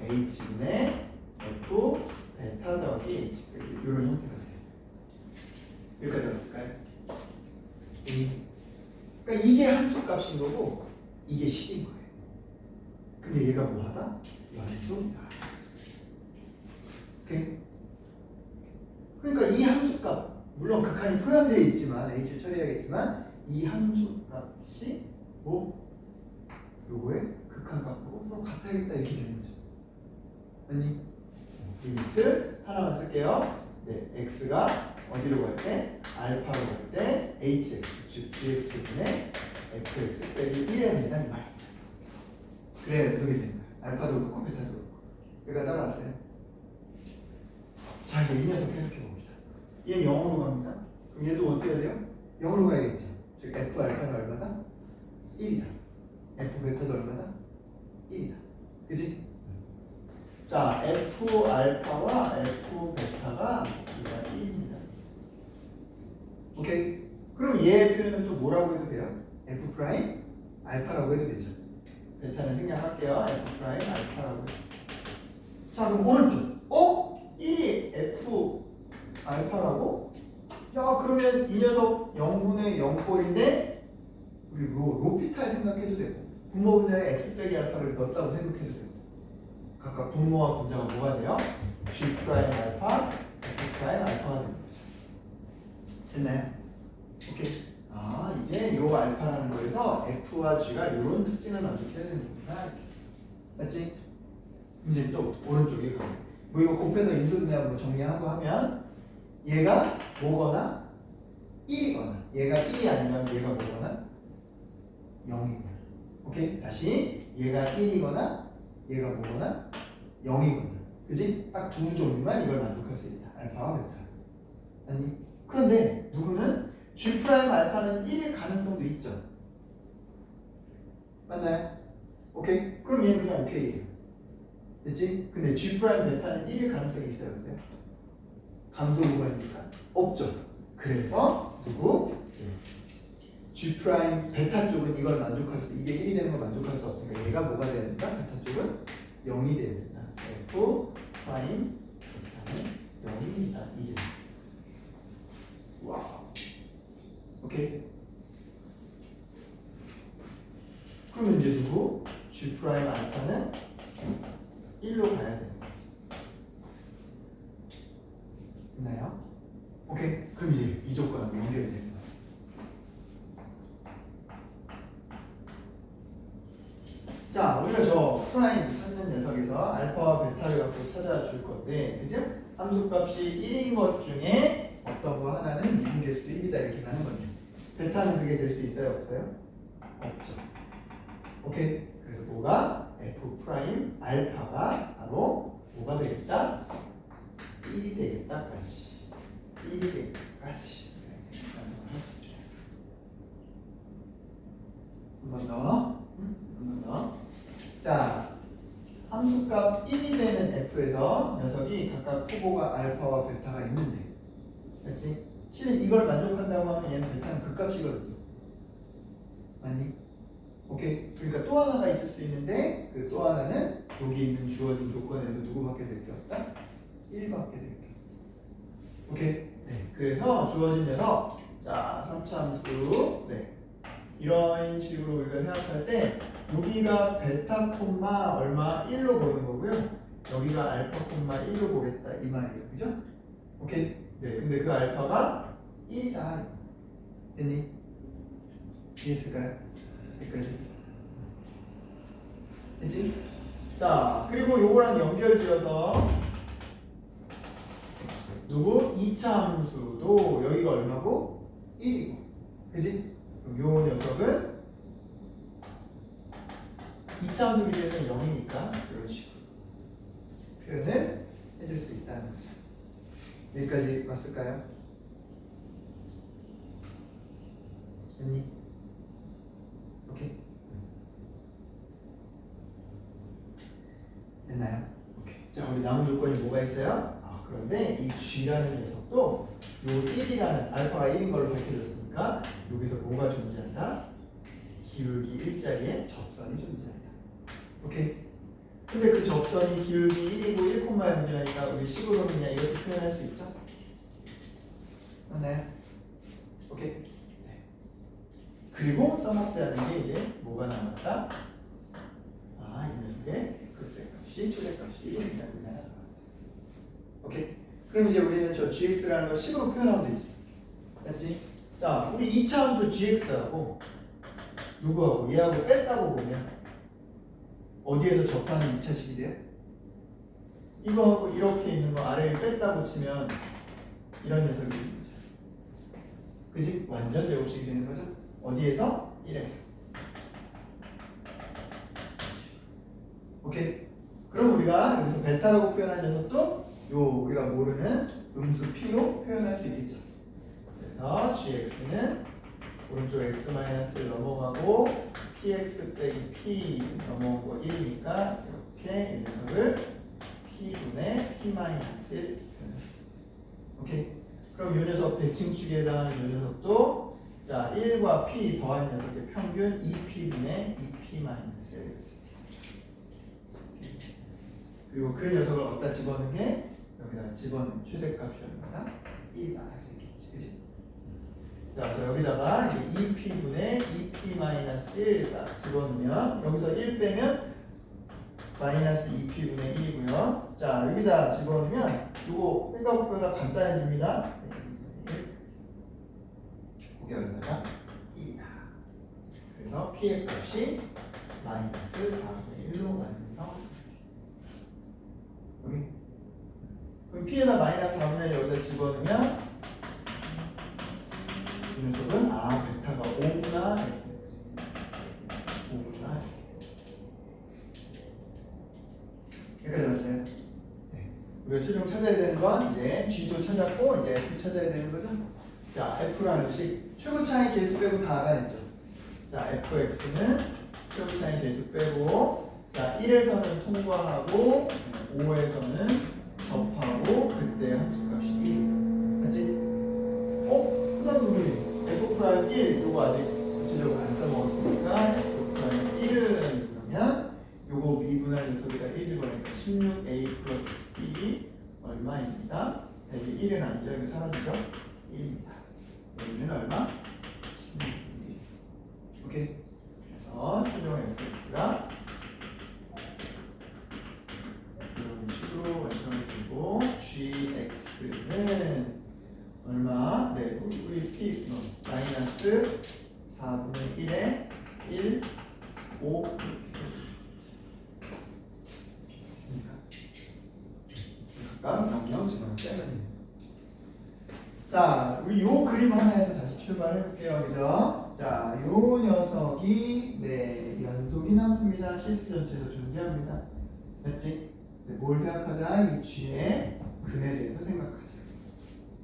h분의 f 베타 더하기 h 빼기 1 이런 형태가 돼요. 여기까지 왔을까요? 그러니까 이게 함수값인 거고 이게 식인 거예요. 근데 얘가 뭐하다? 연속이다. 오케이? 그러니까 이 함수값 물론 극한이 포함되어 있지만 h를 처리해야겠지만 이 함수값이 뭐? 요거의 극한값하고 서로 같아야겠다 이렇게 되는 거죠. 아니 리미트 하나만 쓸게요. 네, x가 어디로 갈 때? 알파로 갈 때 hx 즉 gx분의 fx 빼기 1에 된다 이 말입니다. 그래야 연속이 되는 거예요. 알파도 그렇고 베타도 그렇고. 여기가 따라왔어요. 자 이제 이 녀석 해석해 봅니다. 얘 0으로 갑니다. 그럼 얘도 어떻게 해야 돼요? 0으로 가야겠죠. 즉 f 알파는 얼마다? 1이다. f 베타도 얼마다? 1이다. 그치? 자 f 알파와 f 베타가 1입니다. 오케이? 그럼 얘의 표현은 또 뭐라고 해도 돼요? f 프라임 알파라고 해도 되죠. 베타는 생략할게요. f 프라임 알파라고 해도. 자 그럼 오른쪽 1이 f 알파라고? 야 그러면 이 녀석 0분의 0꼴인데 우리 로피탈 생각해도 되고 분모 분자에 x 빼기 알파를 넣었다고 생각해도 되고 각각 분모와 분자가 뭐가 돼요? g 프라임 알파, f 프라임 알파가 되는 거죠. 됐나요? 오케이. 아 이제 요 알파라는 거에서 f와 g가 이런 특징을 만족해야 되는구나. 맞지? 이제 또 오른쪽에 가고 뭐 이거 곱해서 인수분해하고 뭐 정리하고 하면 얘가 뭐거나 1이거나 얘가 1이 아니면 얘가 뭐거나 0이거나 오케이? 다시 얘가 1이거나 얘가 뭐거나 0이거나 그지? 딱 두 종류만 이걸 만족할 수 있다. 알파와 베타. 아니 그런데 누구는 G 프라임 알파는 1일 가능성도 있죠. 맞나요? 오케이? 그럼 얘는 그냥 오케이예요. 됐지? 근데 G 프라임 베타는 1일 가능성이 있어요, 없어요? 감소 구간이니까 없죠. 그래서 누구? G 프라임 베타 쪽은 이걸 만족할 수 이게 1이 되는 걸 만족할 수 없으니까 얘가 뭐가 돼야 된다? 베타 쪽은 0이 돼야 된다. F 프라임 베타는 0입니다. 1은. 와. 오케이. 그러면 이제 누구? G 프라임 알파는 1로 가야 되는 거예요. 있나요? 오케이. 그럼 이제 이 조건하고 연결이 됩니다. 자, 우리가 저 프라임 찾는 녀석에서 알파와 베타를 갖고 찾아줄 건데, 그죠? 함수값이 1인 것 중에 어떤 거 하나는 미분계수도 1이다 이렇게 가는 거죠. 베타는 그게 될 수 있어요, 없어요? 없죠. 오케이. 그래서 뭐가 f 프라임 알파가 바로 뭐가 되겠다? 1이 되겠다까지. 1이 되겠다까지. 한 번 더. 한 번 더. 자, 함수값 1이 되는 f에서 녀석이 각각 후보가 알파와 베타가 있는데, 그렇지? 실은 이걸 만족한다고 하면 얘는 베타는 극값이거든요. 맞니? 오케이. 그러니까 또 하나가 있을 수 있는데 그 또 하나는 여기 있는 주어진 조건에서 누구밖에 될 게 없다? 1밖에 될 게. 오케이. 네. 그래서 주어진 녀석, 자 3차 함수, 네. 이런 식으로 우리가 생각할 때 여기가 베타 콤마 얼마 1로 보는 거고요. 여기가 알파 콤마 1로 보겠다 이 말이에요. 그죠? 오케이. 네. 근데 그 알파가 1이다. 됐니? 이해했을까요? 여기까지. 됐지? 자, 그리고 요거랑 연결지어서 누구? 2차 함수도 여기가 얼마고? 1이고. 그지? 그럼 요 녀석은 2차 함수 기준은 0이니까 이런 식으로 표현을 해줄 수 있다는 거죠. 여기까지 왔을까요? 됐니? 오케이. 됐나요? 오케이. 자, 우리 남은 조건이 뭐가 있어요? 아, 그런데 이 G라는 녀석도 요 1이라는 알파가 1인 걸로 밝혀졌으니까 그러니까 여기서 뭐가 존재한다? 기울기 일자리에 접선이 존재한다. 오케이? 근데 그 접선이 기울기 1이고 1,0이니까 우리 식으로 그냥 이렇게 표현할 수 있죠? 맞나요? 오케이? 네. 그리고 써먹지 않은 게 이제 뭐가 남았다? 아, 이 녀석의 극대값이 최대값이 1이라고 나왔다. 오케이? 그럼 이제 우리는 저 gx라는 걸 식으로 표현하면 되지. 맞지? 자, 우리 2차 함수 gx하고 누구하고 얘하고 뺐다고 보면 어디에서 접하는 2차식이 돼요? 이거하고 이렇게 있는 거 아래에 뺐다고 치면 이런 녀석이 되는 거죠. 그지? 완전 제곱식이 되는 거죠. 어디에서? 1에서. 오케이? 그럼 우리가 여기서 베타라고 표현한 녀석도 요 우리가 모르는 음수 p로 표현할 수 있겠죠. 그래서 gx는 오른쪽 x-를 넘어가고 px 빼기 p 넘어오고 1이니까 이렇게 이 녀석을 p분의 p-1 표현합니다. 오케이? 그럼 이 녀석 대칭축에 해당하는 이 녀석도 자 1과 p 더한 녀석의 평균 2p분의 2p-1 그리고 그 녀석을 어디다 집어넣는 게 여기다 집어넣는 최대값이 얼마나? 1이다 할 수 있겠지. 그치? 자, 여기다가 이제 2p분의 2p-1다 집어넣으면 여기서 1 빼면 마이너스 2p분의 1이고요. 자, 여기다 집어넣으면 이거 생각보다 간단해집니다. 그게 얼마다? 2다. 그래서 p의 값이 마이너스 4분의 1로 완성. 여기. 그럼 p에다 마이너스 4분의 1 여기다 집어넣으면 이 녀석은 베타가 5구나 5구나 여기까지 왔어요. 네. 우리가 최종 찾아야 되는 건 이제 G도 찾았고 이제 F 찾아야 되는 거죠. 자, F라는 식 최고 차이 계수 빼고 다 알아냈죠. 자, FX는 최고 차이 계수 빼고 자, 1에서는 통과하고 5에서는 접하고 그때 함수값이 1. 맞지? 그 다음 우리 F' 1 요거 아직 구체적으로 안 써먹었으니까 F' 1은 그러면 요거 미분할 녀석에다 1 집어넣으니까 16a 플러스 b 얼마입니다. 이게 1은 아니죠. 여기 사라지죠? 1입니다. A는 얼마? 16a. 오케이? 그래서 최종 fx가 이런 식으로 완성이 되고 gx는 얼마? 네, 우리 p 마이너스 4분의 1에 1, 5 됐습니까? 각각 명령 집어넣으면 됩니다. 자, 우리 요 그림 하나에서 다시 출발해 볼게요. 그죠? 자, 요 녀석이 네, 연속인 함수입니다. 실수 전체에서 존재합니다. 됐지? 네, 뭘 생각하자? 이 G의 근에 대해서 생각하자.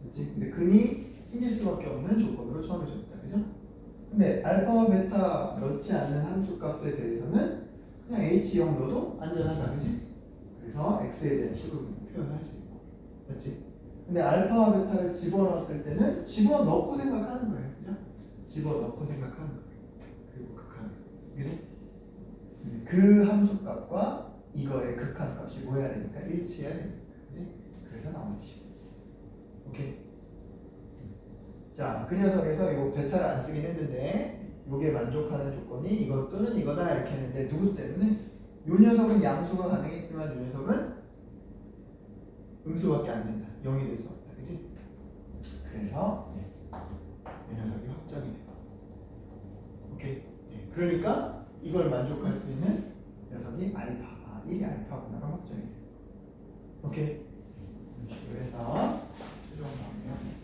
됐지? 근데 근이 생길 수밖에 없는 조건으로 처음에 줬다. 그죠? 근데 알파와 베타 넣지 않는 함수 값에 대해서는 그냥 H0 넣어도 안전하다. 그지? 그래서 X에 대한 식으로 표현할 수 있고. 됐지? 근데 알파와 베타를 집어넣었을 때는 집어넣고 생각하는 거예요. 그죠? 집어넣고 생각하는 거예요. 그리고 극한. 그지? 그 함수 값과 이거의 극한 값이 뭐 해야 되니까? 일치해야 되니까. 그지? 그래서 나오는 식. 오케이? 자, 그 녀석에서 이거 베타를 안 쓰긴 했는데 요게 만족하는 조건이 이것 또는 이거다 이렇게 했는데 누구 때문에? 요 녀석은 양수가 가능했지만 요 녀석은 음수밖에 안 된다. 0이 될 수 없다. 그치? 그래서 네. 이 녀석이 확정이 돼요. 오케이? 네. 그러니까 이걸 만족할 수 있는 녀석이 알파. 1이 알파구나로 확정이 돼요. 오케이? 그래서 최종 나오면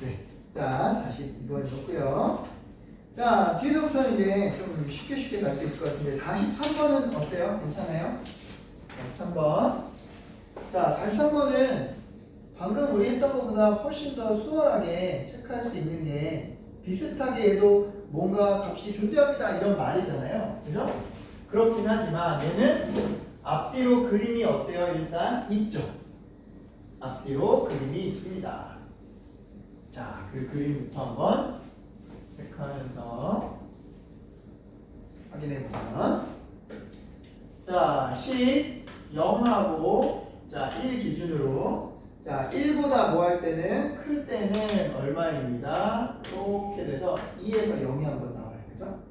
네. 자, 다시 2번 읽었고요. 자, 뒤에서부터는 이제 좀 쉽게 갈 수 있을 것 같은데 43번은 어때요? 괜찮아요? 43번. 자, 43번은 방금 우리 했던 것보다 훨씬 더 수월하게 체크할 수 있는 게 비슷하게 해도 뭔가 값이 존재합니다 이런 말이잖아요. 그죠? 그렇긴 하지만 얘는 앞뒤로 그림이 어때요? 일단 있죠. 앞뒤로 그림이 있습니다. 그 그림부터 한번 체크하면서 확인해 보면 자, 10, 0하고 자, 1 기준으로 자, 1보다 뭐 할 때는 클 때는 얼마입니다. 이렇게 돼서 2에서 0이 한번 나와요. 그죠?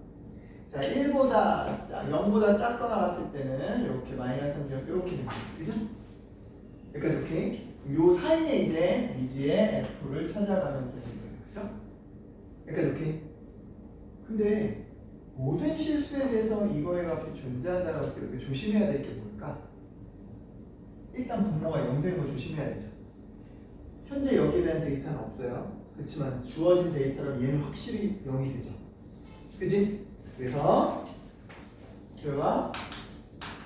자, 1보다 자, 0보다 작거나 같을 때는 이렇게 마이너스 3점 이렇게 됩니다. 그죠? 여기까지 오케이? 요 사이에 이제 미지의 F를 찾아가면 되는 거예요. 그죠? 여기까지 오케이? 근데 모든 실수에 대해서 이거의 값이 존재한다고 할 때 여기 조심해야 될 게 뭘까? 일단 분모가 0 되는 거 조심해야 되죠. 현재 여기에 대한 데이터는 없어요. 그렇지만 주어진 데이터로 얘는 확실히 0이 되죠. 그치? 그래서 결과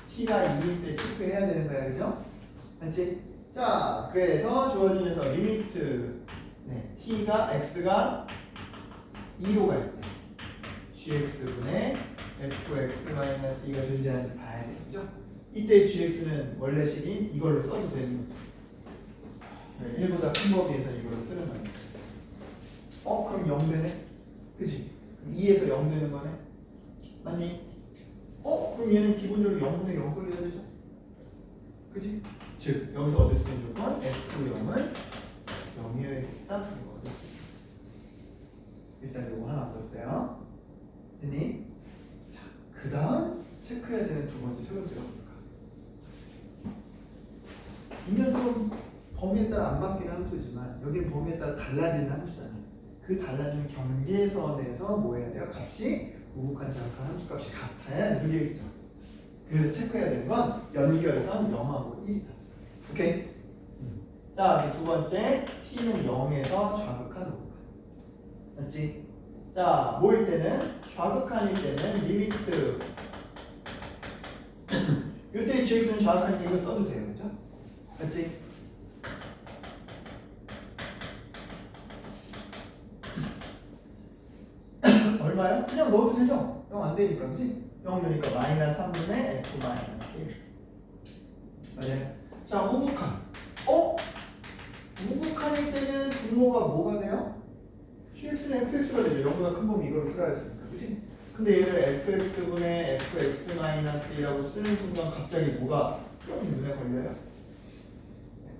t가 2일 때 체크해야 되는 거야. 그죠? 맞지? 자, 그래서 주어진에서 리미트 네, t가 x가 2로 갈 때 gx분의 fx-2가 존재하는지 봐야 되겠죠? 이때 gx는 원래 식인 이걸로 써도 되는 거죠. 네, 1보다 큰 범위에서 이걸로 쓰는 거예요. 그럼 0 되네? 그치? 그럼 2에서 0 되는 거네? 맞니? 그럼 얘는 기본적으로 0분의 0 걸려야 되죠? 그치? 즉, 여기서 얻을 수 있는 조건 f0은 0이어야겠다. 이거 얻을 수 있는 거죠. 일단 요거 하나 얻었어요. 됐니? 자, 그 다음 체크해야 되는 두 번째, 세 번째가 뭘까? 이 녀석은 범위에 따라 안 바뀌는 함수지만 여기는 범위에 따라 달라지는 함수잖아요. 그 달라지는 경계선에서 뭐 해야 돼요? 값이 우극한 자극한 함수 값이 같아야 누리겠죠. 그래서 체크해야 되는 건 연결선 0하고 1이다. 오케이? 자, 두 번째 t는 0에서 좌극한 우극한. 맞지? 자, 뭐일 때는 좌극한일 때는 리미트 이때 gx는 좌극한이니까 이거 써도 돼요. 그죠? 맞지? 얼마요? 그냥 넣어도 되죠? 0 안 되니까, 그치? 0 넣으니까 마이너스 3분의 f 마이너스 1. 맞아요? 자, 우극한. 우극한일 때는 분모가 뭐가 돼요? gx는 fx가 되죠. 0보다 큰 범위 이걸로 쓰라 했으니까, 그치? 근데 얘를 fx분의 fx 마이너스 2라고 쓰는 순간 갑자기 뭐가 눈에 걸려요?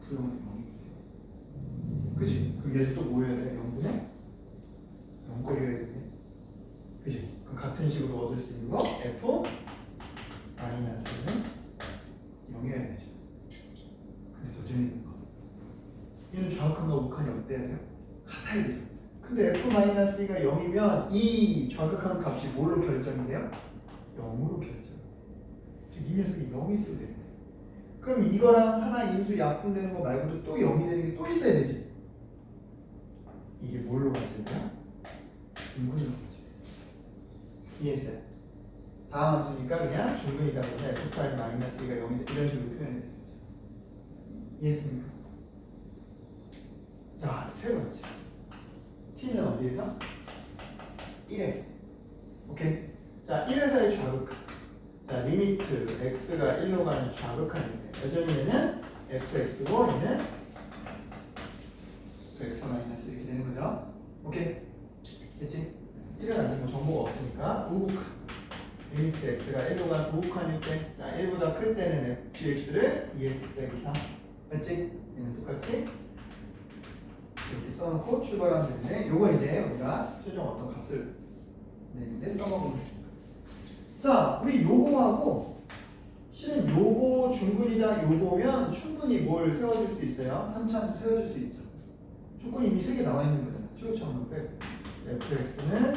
f는 0이. 그치? 그게 또 뭐 해야 돼? 0분의 0거리여야 되네. 그치? 그럼 같은 식으로 얻을 수 있는 거 f 마이너스는 0이어야 되죠. 근데 더 재밌는 거 얘는 좌극한과 우극한이 어때야 돼요? 같아야 되죠. 근데 f-2가 0이면 이 좌극한 값이 뭘로 결정이 돼요? 0으로 결정이 돼요. 즉 이 녀석이 0이 또 되는 거예요. 그럼 이거랑 하나 인수 약분되는 거 말고도 또 0이 되는 게 또 있어야 되지. 이게 뭘로 가져야 돼요? 중근으로 가져야 돼요. 이해했어요? 다음 함수니까 그냥 중근이다 보면 f'-2가 0이 이런 식으로 표현해야 되겠죠. 이해했습니까? 자, 세 번째. t는 어디에서? 1에서. 오케이? 자, 1에서의 좌극한. 자, 리미트 x가 1로 가는 좌극한인데 여전히 얘는 fx고 얘는 x-1 이렇게 되는 거죠. 오케이? 됐지? 1은 아직 뭐 정보가 없으니까 우극한. 리미트 x가 1로 가는 우극한일 때 자, 1보다 클 때는 gx를 2x 빼기 3. 맞지? 얘는 똑같이 이렇게 써놓고 출발하면 되는데 요건 이제 우리가 최종 어떤 값을 내는데 써먹으면 됩니다. 자, 우리 요거하고 실은 요거 중근이다 요거면 충분히 뭘 세워줄 수 있어요? 3차함수 세워줄 수 있죠. 조건이 이미 3개 나와 있는 거잖아요. 최고차원은 빼고 fx는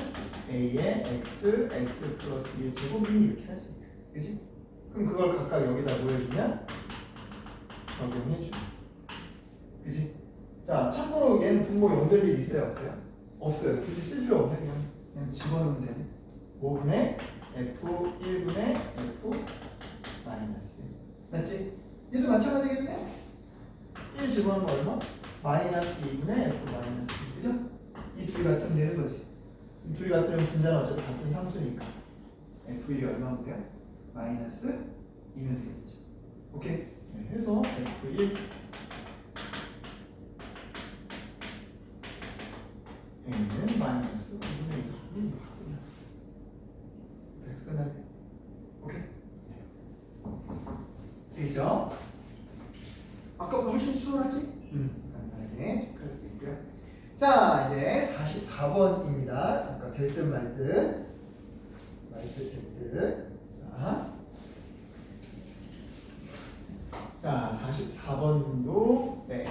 a의 x, x 플러스 1 제곱이니 이렇게 할 수 있다. 그치? 그럼 그걸 각각 여기다 뭐 해주면 적용해주면 그치? 자, 참고로 얘는 분모 0 될 일 있어요? 없어요? 없어요. 굳이 쓸 필요 없네. 그냥 집어넣으면 되네. 5분의 f1분의 f 마이너스 1. 맞지? 얘도 마찬가지겠네? 1 집어넣으면 얼마? 마이너스 2분의 f 마이너스 1. 그죠? 이 둘이 같으면 되는 거지. 이 둘이 같으면 분자는 어차피 같은 상수니까 f1이 얼마면 돼요? 마이너스 2면 되겠죠. 오케이? 네, 해서 f1 n은 마이너스 5분의 1이 x 끝났네. 오케이? 되죠? 아까보다 훨씬 수월하지? 간단하게 체크할 수 있고요. 자, 이제 44번입니다. 잠깐 될 듯 말 듯. 될 듯. 자, 44번도 네.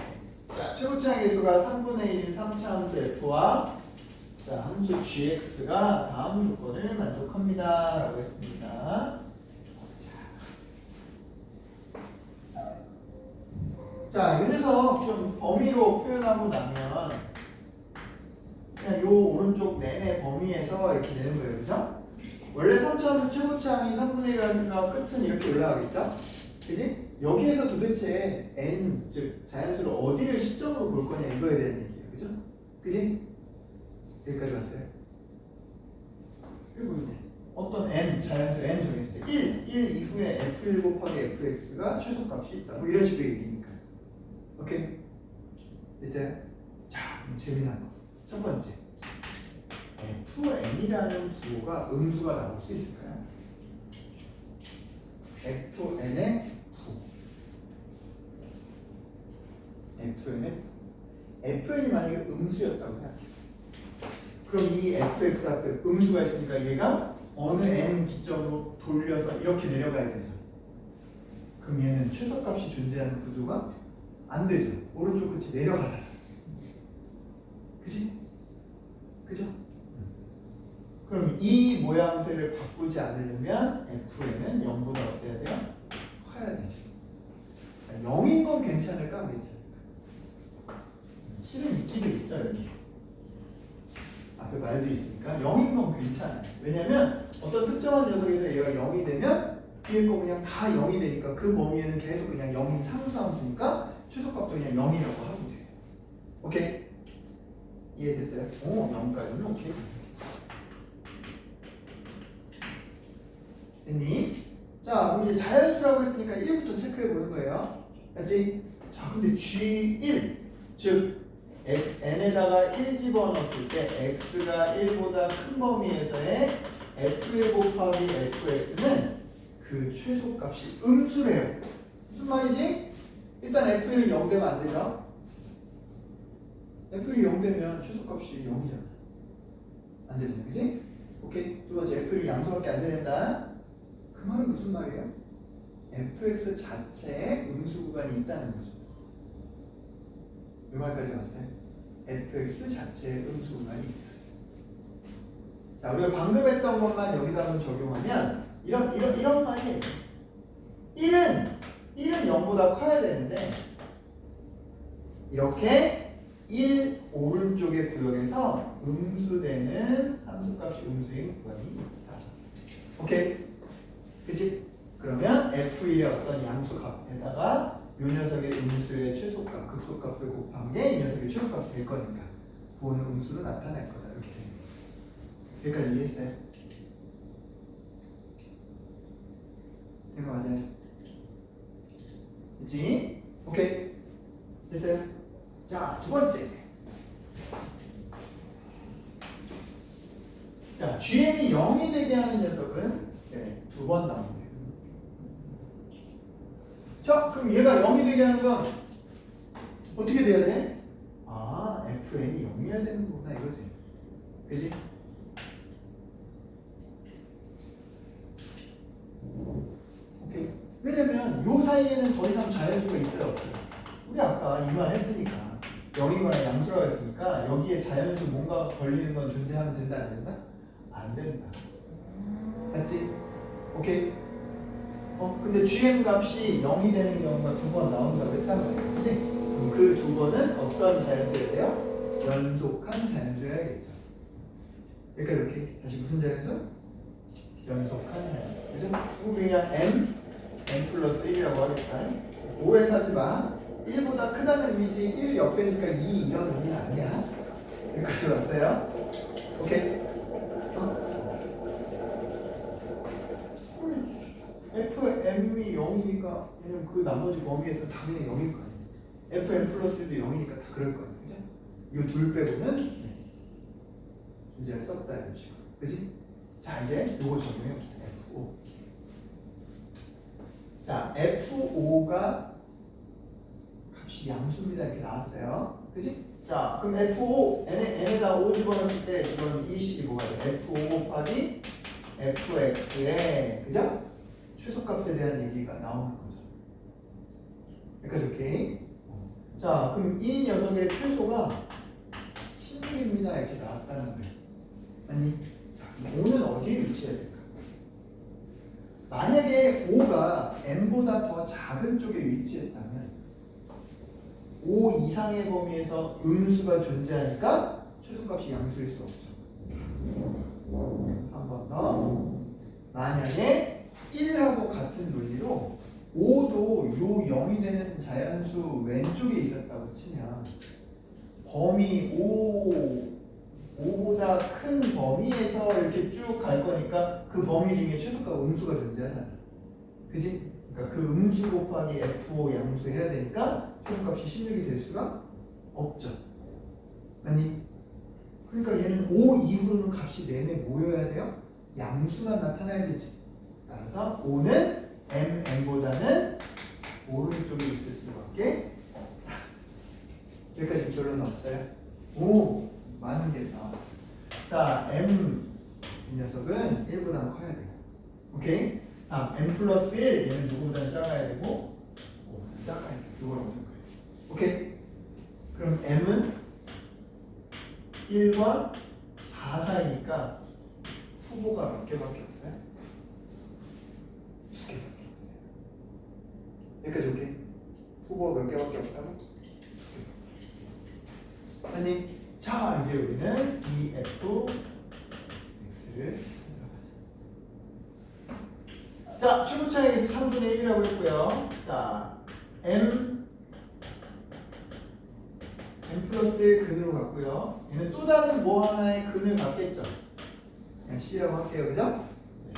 자, 최고차의 계수가 3분의 1인 3차함수 f와 자, 함수 gx가 다음 조건을 만족합니다. 라고 했습니다. 자, 이 녀석 좀 범위로 표현하고 나면 그냥 요 오른쪽 내내 범위에서 이렇게 되는 거예요. 그죠? 원래 3차함수 최고차항이 3분의 1이라는 생각은 끝은 이렇게 올라가겠죠? 그지? 여기에서 도대체 n, 즉 자연수를 어디를 시점으로 볼 거냐 이거에 대한 얘기예요. 그죠? 그지? 여기까지 왔어요. 이거 보이네. 어떤 n, 자연수 n 정했을 때 1 이후에 f1 곱하기 fx가 최소값이 있다. 뭐 이런 식의 얘기니까. 오케이? 이제 자, 재미난 거. 첫 번째. fn이라는 부호가 음수가 나올 수 있을까요? fn의 fn이 만약에 음수였다고 생각해요. 그럼 이 fx 앞에 음수가 있으니까 얘가 어느 n 기점으로 돌려서 이렇게 내려가야 되죠. 그럼 얘는 최소값이 존재하는 구조가 안 되죠. 오른쪽 끝이 내려가잖아. 그지? 그죠? 그럼 이 모양새를 바꾸지 않으려면 fn은 0보다 어때야 돼요? 커야 되죠. 0인 건 괜찮을까? 괜찮을까? 실은 있기도 있죠, 여기. 앞에 말도 있으니까 0인 건 괜찮아요. 왜냐면 어떤 특정한 녀석에서 얘가 0이 되면 뒤에 거 그냥 다 0이 되니까 그 범위에는 계속 그냥 0인 상수함수니까 최소값도 그냥 0이라고 하면 돼요. 오케이? 이해됐어요? 오, 0까지는 오케이. 됐니? 자, 그럼 이제 자연수라고 했으니까 1부터 체크해 보는 거예요. 맞지? 자, 근데 G1, 즉 n에다가 1 집어넣었을 때 x가 1보다 큰 범위에서의 f1 곱하기 fx는 그 최소값이 음수래요. 무슨 말이지? 일단 f1이 0 되면 안 되죠? f1이 0 되면 최소값이 0이잖아. 안 되잖아, 그지? 오케이. 두 번째, f1이 양수밖에 안 된다. 그 말은 무슨 말이에요? fx 자체에 음수 구간이 있다는 거죠. 이 말까지 왔어요? fx 자체에 음수 구간이 있다. 자, 우리가 방금 했던 것만 여기다 한번 적용하면 이런 말이에요. 1은 0보다 커야 되는데 이렇게 1 오른쪽의 구역에서 음수되는 함수값이 음수인 구간이 있다. 오케이? 그치? 그러면 f1의 어떤 양수값에다가 이 녀석의 음수의 최소값, 극소값을 곱한 게 이 녀석의 최소값이 될 거니까 부호는 음수로 나타날 거다. 이렇게 됩니다. 여기까지 이해했어요? 이거 맞아요? 그치? 오케이? 됐어요? 자, 두 번째. 자, GM이 0이 되게 하는 녀석은 네, 2번 나옵니다. 자, 그럼 얘가 0이 되게 하는 건 어떻게 돼야 돼? 아, fn이 0이어야 되는 거구나 이거지. 그지? 오케이. 왜냐면 요 사이에는 더 이상 자연수가 있어요, 없어요? 우리 아까 이 말 했으니까 0이거나 양수라고 했으니까 여기에 자연수 뭔가 걸리는 건 존재하면 된다, 안 된다? 안 된다. 맞지? 오케이? 근데 GM 값이 0이 되는 경우가 2번 나온다고 했단 말이야. 그치? 그럼 그 2번은 어떤 자연수여야 돼요? 연속한 자연수여야겠죠. 그러니까 이렇게 다시 무슨 자연수? 연속한 자연수. 그죠? 그냥 n 플러스 1이라고 하겠다. 오해 사지 마. 1보다 크다는 의미지 1 옆에니까 2 이런 의미는 아니야. 여기까지 왔어요? 오케이? fm이 0이니까 왜냐면 그 나머지 범위에서 당연히 0일 거 아니에요. fm 플러스 1도 0이니까 다 그럴 거 아니에요. 그죠? 이 둘 빼고는 문제가 썼다 이런 식으로. 그지? 자 이제 요거 적용해 봅시다. F5. 자 F5가 값이 양수입니다. 이렇게 나왔어요. 그지? 자 그럼 F5 n에다 5 집어넣었을 때 이건 이 식이 뭐가 돼? F5 곱하기 fx의 그죠? 최소값에 대한 얘기가 나오는 거죠. 여기까지 오케이? 자 그럼 이 녀석의 최소가 16입니다. 이렇게 나왔다는 거예요. 아니 자 그럼 5는 어디에 위치해야 될까? 만약에 5가 n보다 더 작은 쪽에 위치했다면 5 이상의 범위에서 음수가 존재하니까 최소값이 양수일 수 없죠. 한 번 더. 만약에 1하고 같은 논리로 5도 요 0이 되는 자연수 왼쪽에 있었다고 치면 범위 5보다 큰 범위에서 이렇게 쭉 갈 거니까 그 범위 중에 최소값 음수가 존재하잖아. 그지? 그러니까 그 음수 곱하기 F5 양수 해야 되니까 최소값이 16이 될 수가 없죠. 아니? 그러니까 얘는 5 이후로는 값이 내내 모여야 돼요? 양수만 나타나야 되지. 따라서 5는 n보다는 오른쪽에 있을 수밖에 없다. 여기까지 결론 나왔어요. 오, 많은 게 나왔어요. 자, m 이 녀석은 1보다 커야 돼요. 오케이? n 플러스 1 얘는 누구보다 작아야 되고 5보다 작아야 돼요. 이걸 어떻게 그래요? 오케이? 그럼 m은 1과 4 사이니까 후보가 몇 개밖에 없어요? 2개밖에 없어요. 여기까지 오케이? 후보가 몇 개밖에 없다고? 2개. 아니, 자 이제 우리는 이 f x를 찾아가자. 자, 최고 차이에서 3분의 1이라고 했고요. 자, m 플러스 1 근으로 갔고요. 얘는 또 다른 뭐 하나의 근을 갖겠죠. 그냥 C라고 할게요. 그죠? 네.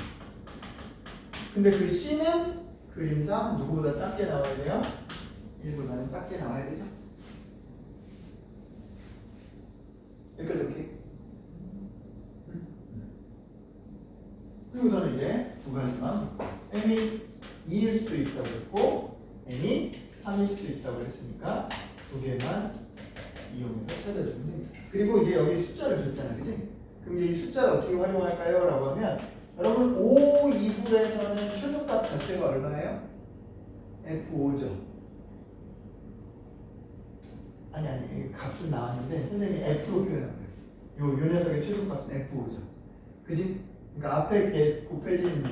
근데 그 C는 그림상 누구보다 작게 나와야 돼요? 1보다는 작게 나와야 되죠? 여기까지 오케이? 그리고 저는 이제 두 가지만 m이 2일 수도 있다고 했고 m이 3일 수도 있다고 했으니까 두 개만 이용해서 찾아주면 됩니다. 그리고 이제 여기 숫자를 줬잖아, 그치? 그럼 이제 이 숫자를 어떻게 활용할까요? 라고 하면 여러분 5 이후에서는 최소값 자체가 얼마예요? F5죠. 아니 값은 나왔는데 선생님이 F로 표현한 거예요. 요 녀석의 최소값은 F5죠. 그지? 그러니까 앞에 이렇게 곱해진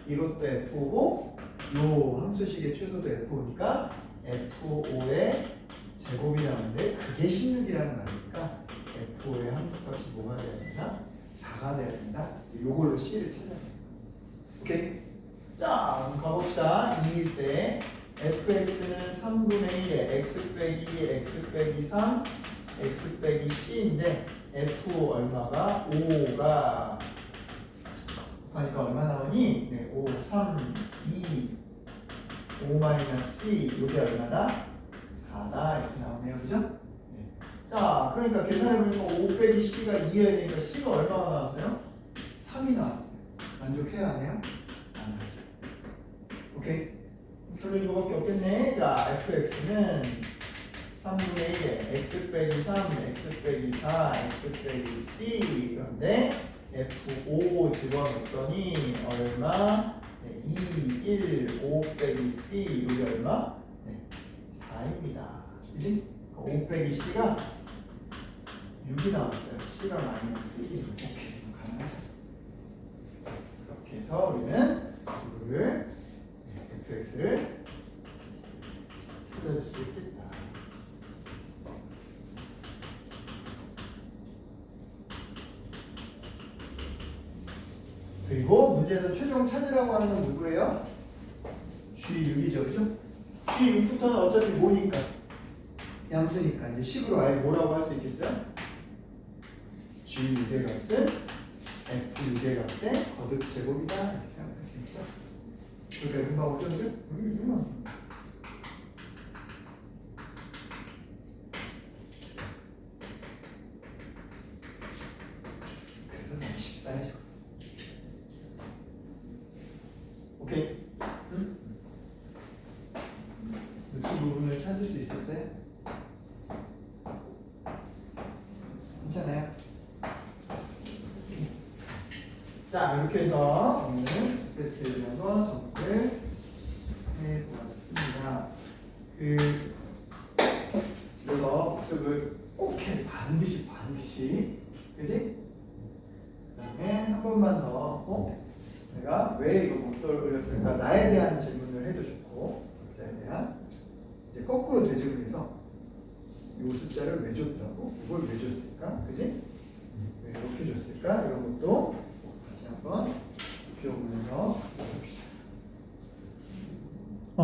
이것도 F5고 요 함수식의 최소도 F5니까 F5의 제곱이 나오는데 그게 16이라는 말이니까 F5의 함수값이 뭐가 돼야 된다? 4가 돼야 된다. 요걸로 C를 찾아야 된다. 오케이? 자, 그럼 가봅시다. 2일 때 fx는 3분의 1에 x 빼기 x 빼기 3 x 빼기 c인데 f 얼마가? 5가 하니까 얼마 나오니? 네, 5, 3, 2 5 마이너스 c 이게 얼마다? 4다 이렇게 나오네요. 그죠? 네. 자, 그러니까 계산해보니까 5 빼기 c가 2여야 되니까 c가 얼마가 나왔어요? 3이 나왔어요. 만족해야 하네요? 안 하죠. 오케이? 결론 이거밖에 없겠네. 자, fx는 3분의 1에 x 빼기 3, x 빼기 4, x 빼기 c 그런데 f5 집어넣었더니 얼마? 네, 2, 1, 5 빼기 c 이게 얼마? 네, 4입니다. 그치? 5 빼기 c가 6이 나왔어요. c가 마이너스 1이면 오케이, 가능하죠. 그렇게 해서 우리는 이거를 fx를 찾아줄 수 있겠다. 그리고 문제에서 최종 찾으라고 하는 건 누구예요? G6이죠. 그죠? G6부터는 어차피 뭐니까? 양수니까 이제 식으로 아예 뭐라고 할 수 있겠어요? G6의 값은 F6의 값의 거듭 제곱이다. 이렇게 생각할 수 있죠. 그러니까 금방 어쩌죠? 이만. 괜찮아요. 자, 이렇게 해서 오늘 세트에 대한 거 정리를 해보았습니다. 집에서 복습을 꼭 해. 반드시. 그지? 그 다음에 한 번만 더, 내가 왜 이거 못 떠올렸을까? 나에 대한 질문을 해도 좋고, 각자에 대한. 이제 거꾸로 되짚으면서 이 숫자를 왜 줬다고? 이걸 왜 줬을까? 그지? 왜 이렇게 줬을까? 이런 것도